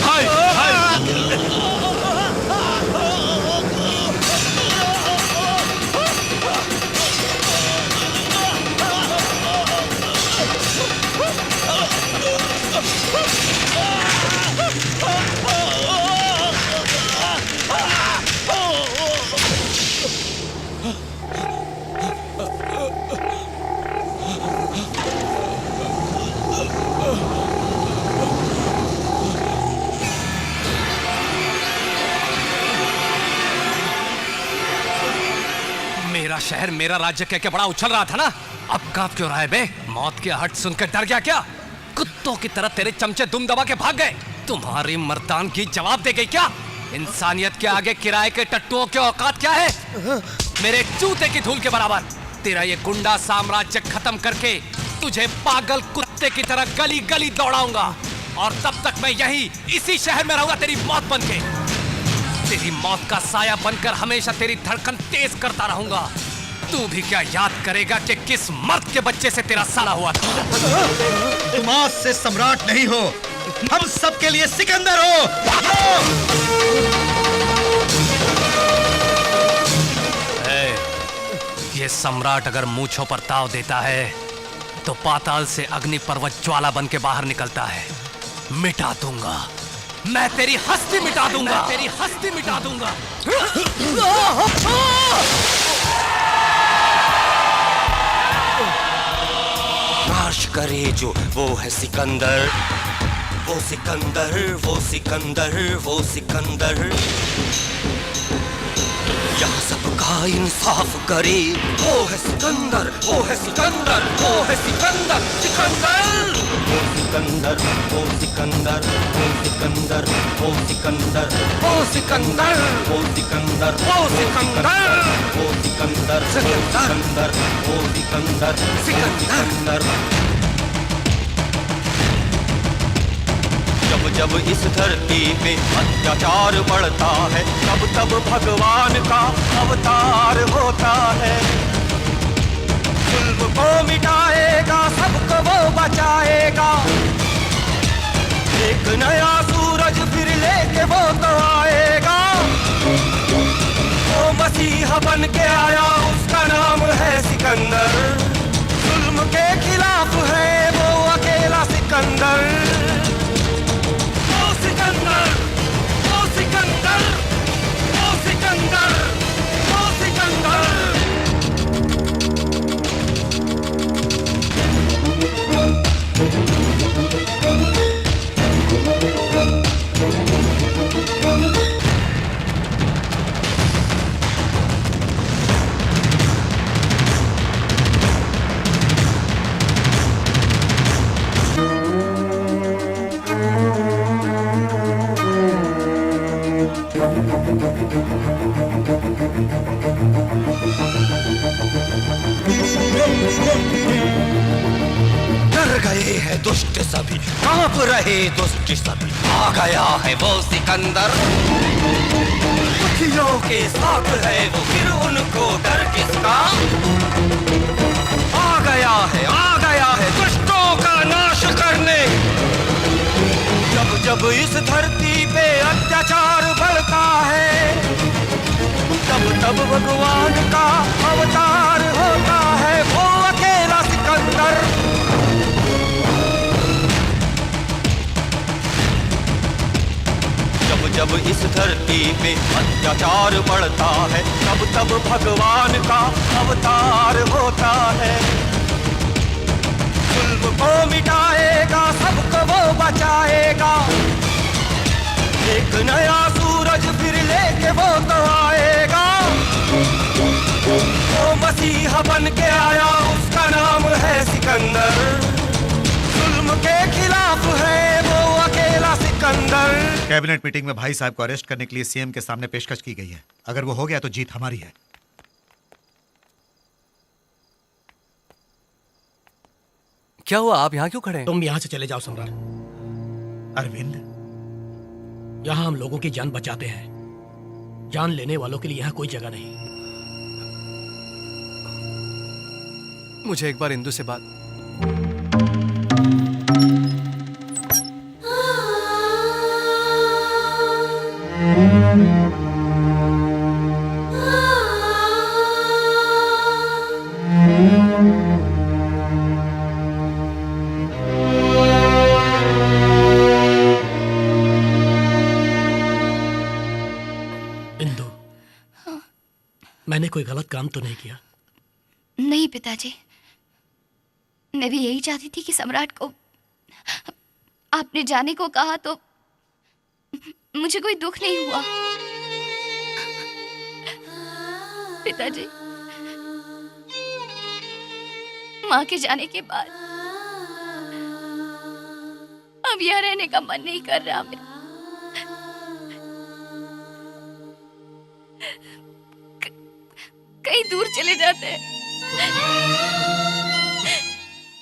भाई मेरा शहर मेरा राज्य कह के बड़ा उछल रहा था ना, अब कांप क्यों रहा है बे? मौत की आहट सुनकर डर गया क्या? कुत्तों की तरह तेरे चमचे दुम दबा के भाग गए। तुम्हारी मर्दानगी जवाब दे गई क्या? इंसानियत के आगे किराए के टट्टुओं की औकात क्या है? मेरे जूते की धूल के बराबर। तेरा ये गुंडा साम्राज्य खत्म करके तुझे पागल कुत्ते की तरह गली गली दौड़ाऊंगा, और तब तक मैं यही इसी शहर में रहूंगा तेरी मौत बनके। तेरी मौत का साया बनकर हमेशा तेरी धड़कन तेज करता रहूंगा। तू भी क्या याद करेगा कि किस मर्द के बच्चे से तेरा साला हुआ था? तुम आज से सम्राट नहीं हो, हम सबके लिए सिकंदर हो। ये सम्राट अगर मूंछों पर ताव देता है तो पाताल से अग्नि पर्वत ज्वाला बन के बाहर निकलता है। मिटा दूंगा मैं तेरी हस्ती, मिटा दूंगा तेरी हस्ती, मिटा दूंगा। नाश करे जो वो है सिकंदर, वो सिकंदर, वो सिकंदर, वो सिकंदर। यहाँ सबका इंसाफ करे, वो है सिकंदर, वो है सिकंदर, वो है सिकंदर, सिकंदर। वो सिकंदर, वो सिकंदर, वो सिकंदर, वो सिकंदर, वो सिकंदर, वो सिकंदर, वो सिकंदर, वो सिकंदर, सिकंदर, वो सिकंदर, सिकंदर। जब जब इस धरती पे अत्याचार बढ़ता है, तब तब भगवान का अवतार होता है। जुल्म को मिटाएगा, सबको वो बचाएगा। एक नया सूरज फिर लेके वो तो आएगा। वो मसीहा बन के आया, उसका नाम है सिकंदर। जुल्म के खिलाफ है वो अकेला सिकंदर। सिकंदर, वो सिकंदर, वो सिकंदर, वो सिकंदर। डर गए हैं दुष्ट सभी, कांप रहे दुष्ट सभी। आ गया है वो सिकंदर, दुखियों के साथ है वो, फिर उनको डर किसका? आ गया है दुष्टों का नाश करने। जब जब इस धरती पे अत्याचार बढ़ता है, तब तब भगवान का अवतार होता है वो अकेला सिकंदर। जब जब इस धरती पे अत्याचार बढ़ता है, तब तब भगवान का अवतार होता है। जुल्म को मिटाएगा, सबको वो बचाएगा। एक नया सूरज फिर लेके वो तो आएगा। वो मसीहा बन के आया, उसका नाम है सिकंदर। जुल्म के खिलाफ है वो अकेला सिकंदर। कैबिनेट मीटिंग में भाई साहब को अरेस्ट करने के लिए सीएम के सामने पेशकश की गई है। अगर वो हो गया तो जीत हमारी है। क्या हुआ, आप यहाँ क्यों खड़े हैं? तुम यहाँ से चले जाओ सम्राट। अरविंद, यहाँ हम लोगों की जान बचाते हैं, जान लेने वालों के लिए यहाँ कोई जगह नहीं। मुझे एक बार इंदु से बात। इंदु, मैंने कोई गलत काम तो नहीं किया? नहीं पिताजी, मैं भी यही चाहती थी कि सम्राट को आपने जाने को कहा तो मुझे कोई दुख नहीं हुआ। पिताजी, माँ के जाने के बाद अब यहाँ रहने का मन नहीं कर रहा मेरा। कहीं दूर चले जाते हैं,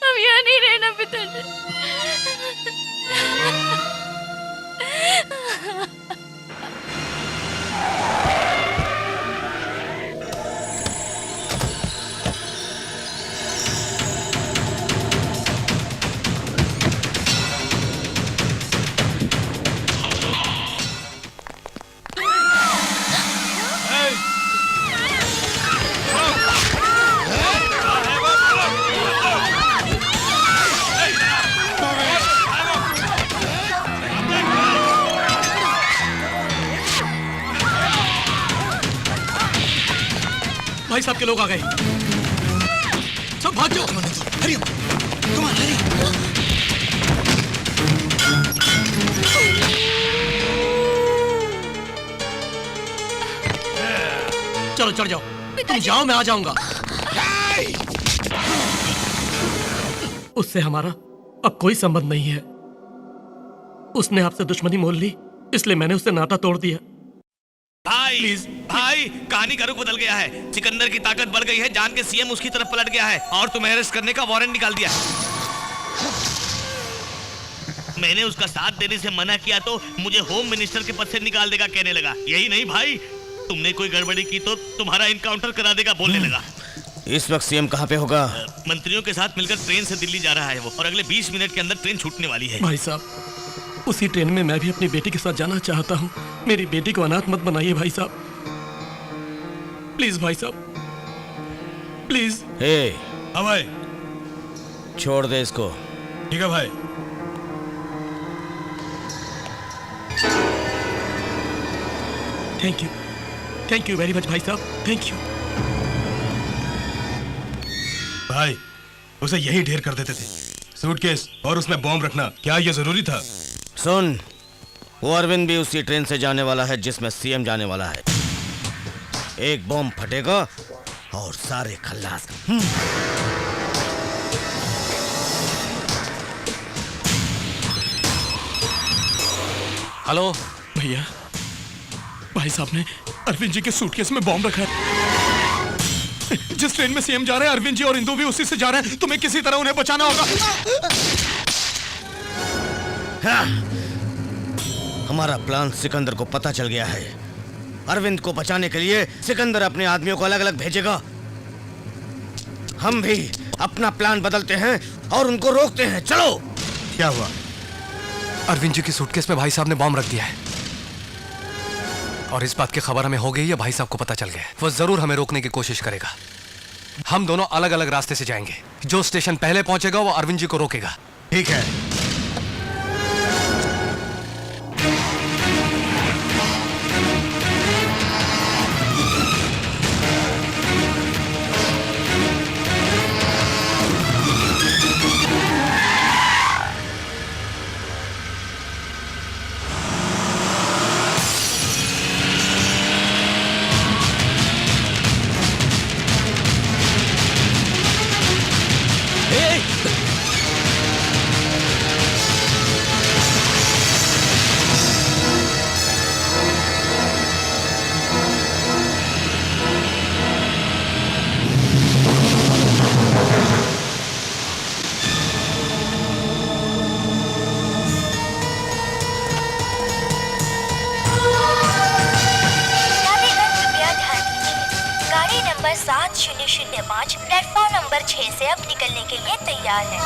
अब यहाँ नहीं रहना पिताजी। भाई साहब के लोग आ गए, सब भाग जाओ। हरी चलो चढ़ जाओ, तुम जाओ मैं आ जाऊंगा। उससे हमारा अब कोई संबंध नहीं है। उसने आपसे दुश्मनी मोल ली, इसलिए मैंने उससे नाता तोड़ दिया। भाई भाई, कहानी का रुख बदल गया है। सिकंदर की ताकत बढ़ गई है, जान के सीएम उसकी तरफ पलट गया है और तुम्हें अरेस्ट करने का वारंट निकाल दिया है। मैंने उसका साथ देने से मना किया तो मुझे होम मिनिस्टर के पद से निकाल देगा कहने लगा। यही नहीं भाई, तुमने कोई गड़बड़ी की तो तुम्हारा इनकाउंटर करा देगा बोलने लगा। इस वक्त सीएम कहाँ पे होगा? मंत्रियों के साथ मिलकर ट्रेन से दिल्ली जा रहा है वो, और अगले 20 मिनट के अंदर ट्रेन छूटने वाली है। भाई साहब, उसी ट्रेन में मैं भी अपनी बेटी के साथ जाना चाहता हूँ। मेरी बेटी को अनाथ मत बनाइए भाई साहब, प्लीज भाई साहब, प्लीज। हे, हाँ भाई। छोड़ दे इसको। ठीक है भाई। थैंक यू वेरी मच भाई साहब, थैंक यू। भाई, उसे यही ढेर कर देते थे, सूटकेस और उसमें बॉम्ब रखना क्या ये जरूरी था? सुन, वो अरविंद भी उसी ट्रेन से जाने वाला है जिसमें सीएम जाने वाला है। एक बॉम्ब फटेगा और सारे खल्लास। हेलो भैया, भाई साहब ने अरविंद जी के सूटकेस में बॉम्ब रखा है। जिस ट्रेन में सीएम जा रहे हैं, अरविंद जी और इंदु भी उसी से जा रहे हैं। तुम्हें किसी तरह उन्हें बचाना होगा। हाँ। हमारा प्लान सिकंदर को पता चल गया है। अरविंद को बचाने के लिए सिकंदर अपने आदमियों को अलग अलग भेजेगा। हम भी अपना प्लान बदलते हैं और उनको रोकते हैं। चलो। क्या हुआ? अरविंद जी की सूटकेस में भाई साहब ने बॉम्ब रख दिया है, और इस बात की खबर हमें हो गई है, भाई साहब को पता चल गया है। वो जरूर हमें रोकने की कोशिश करेगा। हम दोनों अलग अलग रास्ते से जाएंगे। जो स्टेशन पहले पहुंचेगा वो अरविंद जी को रोकेगा। ठीक है। 0005 प्लेटफॉर्म नंबर 6 से अब निकलने के लिए तैयार है।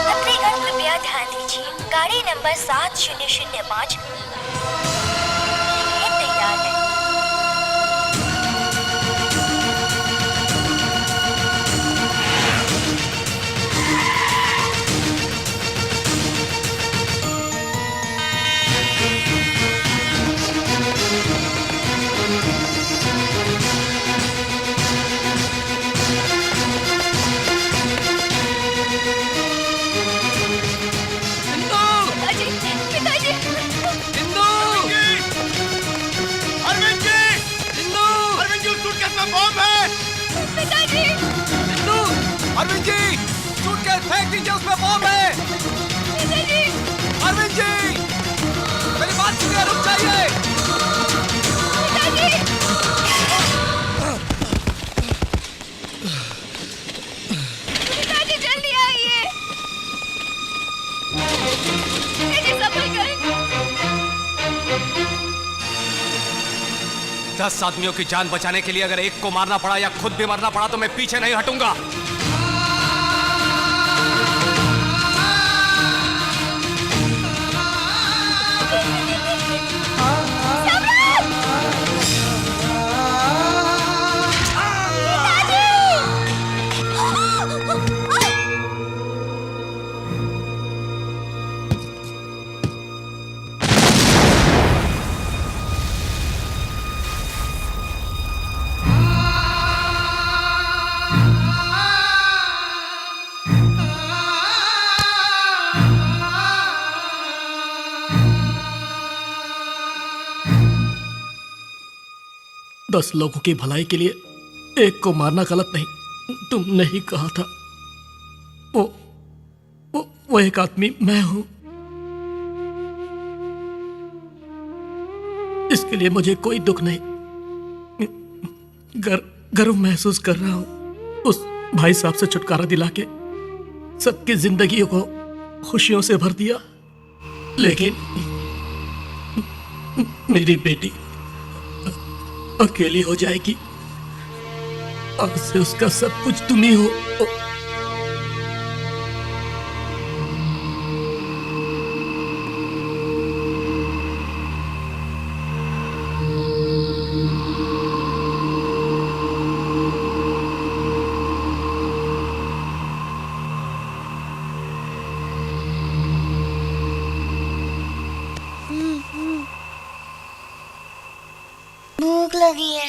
यात्रीगण कृपया ध्यान दीजिए, गाड़ी नंबर 7005 ये तैयार है। अरविंद जी, सूटकेस फेंक दीजिए, उसमें बॉम्ब है। अरविंद जी, मेरी बात सुनिए, रुक जाइए। पिताजी जल्दी आइए। पिताजी संभल कर। 10 आदमियों की जान बचाने के लिए अगर एक को मारना पड़ा या खुद भी मरना पड़ा तो मैं पीछे नहीं हटूंगा। दस लोगों की भलाई के लिए एक को मारना गलत नहीं, तुमने ही कहा था। वो एक आदमी मैं हूं। इसके लिए मुझे कोई दुख नहीं, गर्व महसूस कर रहा हूं। उस भाई साहब से छुटकारा दिला के सबकी जिंदगियों को खुशियों से भर दिया, लेकिन मेरी बेटी अकेली हो जाएगी। आज से उसका सब कुछ तुम ही हो। भूख लगी है।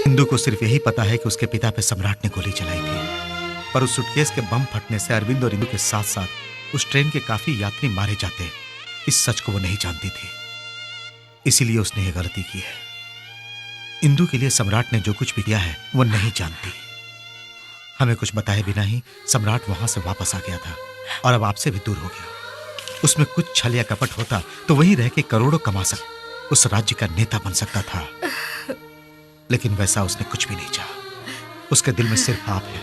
इंदु को सिर्फ यही पता है कि उसके पिता पे सम्राट ने गोली चलाई थी, पर उस सूटकेस के बम फटने से अरविंद और इंदु के साथ साथ उस ट्रेन के काफी यात्री मारे जाते, इस सच को वो नहीं जानती थी। इसीलिए उसने ये गलती की है। इंदु के लिए सम्राट ने जो कुछ भी किया है वो नहीं जानती। हमें कुछ बताए बिना ही सम्राट वहां से वापस आ गया था और अब आपसे भी दूर हो गया। उसमें कुछ छल या कपट होता तो वहीं रह के करोड़ों कमा उस राज्य का नेता बन सकता था, लेकिन वैसा उसने कुछ भी नहीं चाहा। उसके दिल में सिर्फ आप है,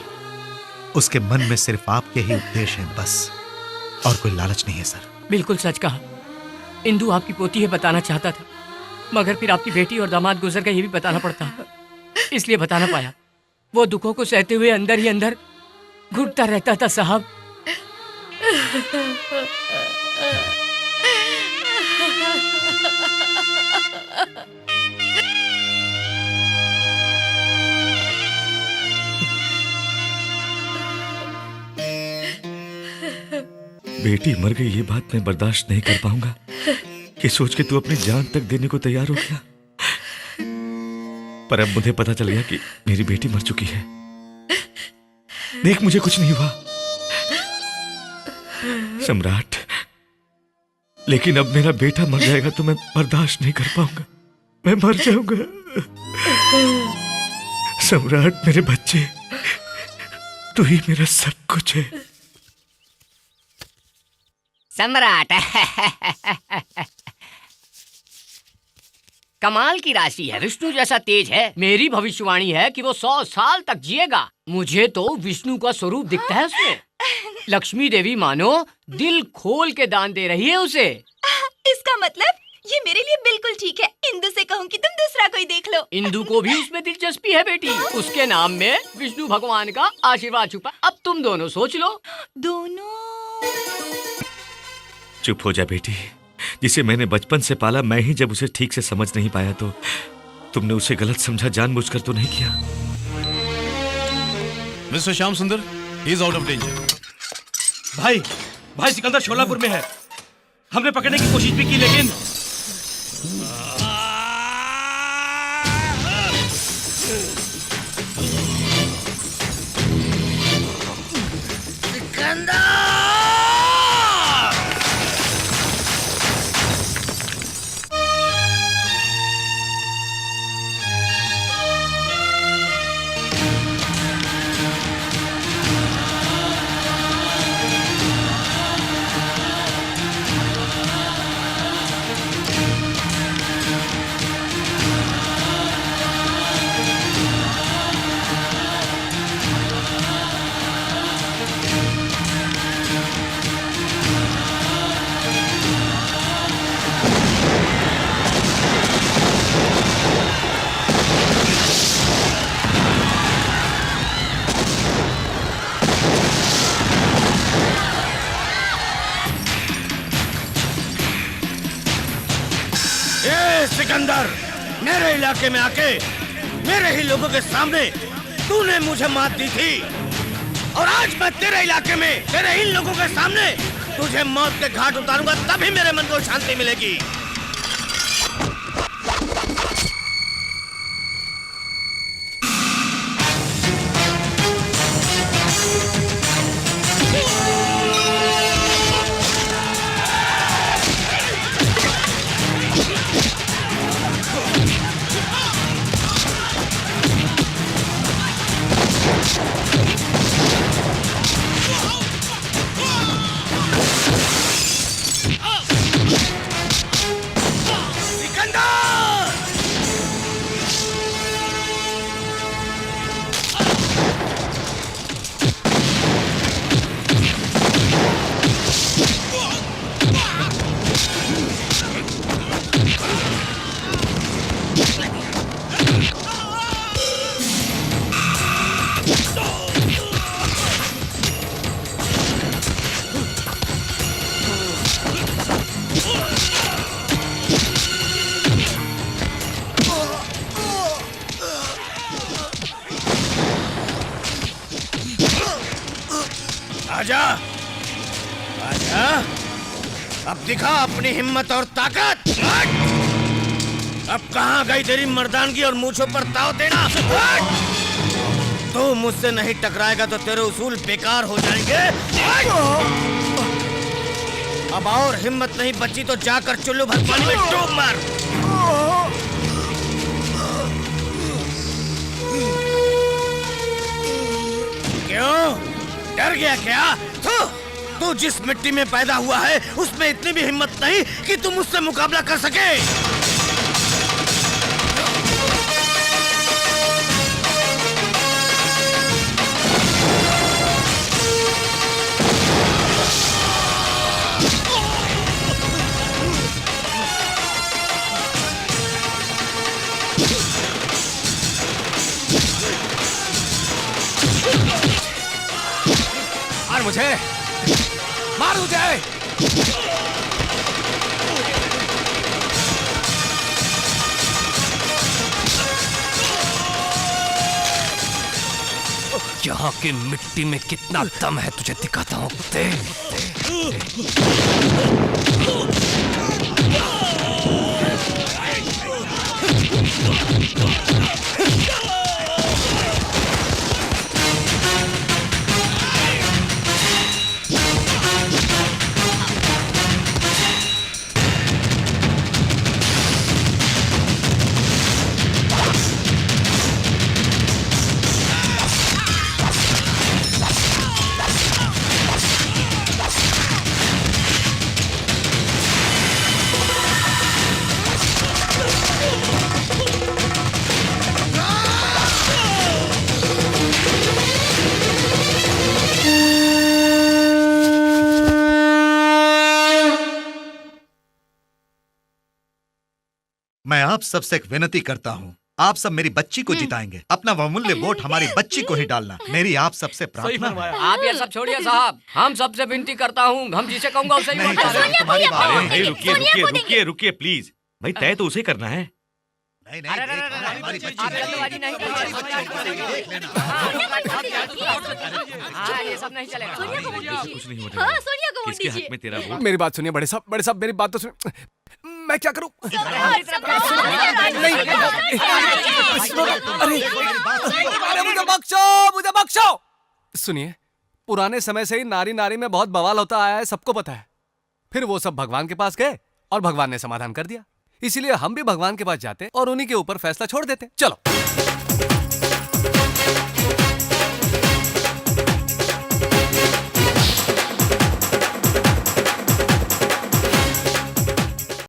उसके मन में सिर्फ आपके ही उपदेश हैं बस, और कोई लालच नहीं है सर। बिल्कुल सच कहा। इंदु आपकी पोती है बताना चाहता था, मगर फिर आपकी बेटी और दामाद गुजर गए ये भी बताना पड़ता, इसलिए बता ना पाया। वो दुखों को सहते हुए अंदर ही अंदर घुटता रहता था साहब। बेटी मर गई ये बात मैं बर्दाश्त नहीं कर पाऊंगा। ये सोच के तू अपनी जान तक देने को तैयार हो गया, पर अब मुझे पता चल गया कि मेरी बेटी मर चुकी है। देख, मुझे कुछ नहीं हुआ सम्राट, लेकिन अब मेरा बेटा मर जाएगा तो मैं बर्दाश्त नहीं कर पाऊंगा। मैं मर जाऊंगा। सम्राट, मेरे बच्चे, तू ही मेरा सब कुछ है। सम्राट कमाल की राशि है, विष्णु जैसा तेज है। मेरी भविष्यवाणी है कि वो 100 साल तक जिएगा। मुझे तो विष्णु का स्वरूप दिखता है उसमें। लक्ष्मी देवी मानो दिल खोल के दान दे रही है उसे। इसका मतलब ये मेरे लिए बिल्कुल ठीक है। इंदु से कहूँ कि तुम दूसरा कोई देख लो। इंदु को भी उसमें दिलचस्पी है बेटी। उसके नाम में विष्णु भगवान का आशीर्वाद छुपा। अब तुम दोनों सोच लो। दोनों चुप हो जा बेटी। जिसे मैंने बचपन से पाला, मैं ही जब उसे ठीक से समझ नहीं पाया तो तुमने उसे गलत समझा। जानबूझकर तो नहीं किया। मिस्टर श्याम सुंदर, he is out of danger. भाई सिकंदर शोलापुर में है। हमने पकड़ने की कोशिश भी की लेकिन सिकंदर, मेरे इलाके में आके मेरे ही लोगों के सामने तूने मुझे मात दी थी और आज मैं तेरे इलाके में तेरे इन लोगों के सामने तुझे मौत के घाट उतारूंगा, तभी मेरे मन को शांति मिलेगी। आजा, आजा, अब दिखा अपनी हिम्मत और ताकत। अब कहाँ गई तेरी मर्दानगी और मूंछों पर ताव देना? तू मुझसे नहीं टकराएगा तो तेरे उसूल बेकार हो जाएंगे। अब और हिम्मत नहीं बची तो जाकर चुल्लू भर पानी में डूब मर। क्यों डर गया क्या? तू जिस मिट्टी में पैदा हुआ है उसमें इतनी भी हिम्मत नहीं कि तुम मुझसे मुकाबला कर सके। मार मुझे, मार मुझे। यहाँ की मिट्टी में कितना दम है तुझे दिखाता हूँ। मैं आप सबसे एक विनती करता हूँ, आप सब मेरी बच्ची को जिताएंगे। अपना बहुमूल्य वोट हमारी बच्ची को ही डालना, मेरी आप सबसे प्रार्थना है। आप ये सब छोड़िए साहब, हम सबसे विनती करता हूँ, हम जिसे कहूँगा उसे ही वोट डालेंगे। अरे भाई रुकिए रुकिए रुकिए रुकिए प्लीज भाई, तय तो उसे करना है। नहीं नहीं, हमारी बच्ची आप जल्दबाजी नहीं हाँ, ये सब नहीं चलेगा। कुछ नहीं होता। हाँ, सोनिया को वोट किसके दीजिए। हक में तेरा वोट? मेरी बात सुनिए बड़े साहब मेरी बात तो सुनिए। मैं क्या करूं? अरे मुझे बख्शो। सुनिए, पुराने समय से ही नारी नारी में बहुत बवाल होता आया है, सबको पता है। फिर वो सब भगवान के पास गए और भगवान ने समाधान कर दिया। इसीलिए हम भी भगवान के पास जाते और उन्हीं के ऊपर फैसला छोड़ देते। चलो।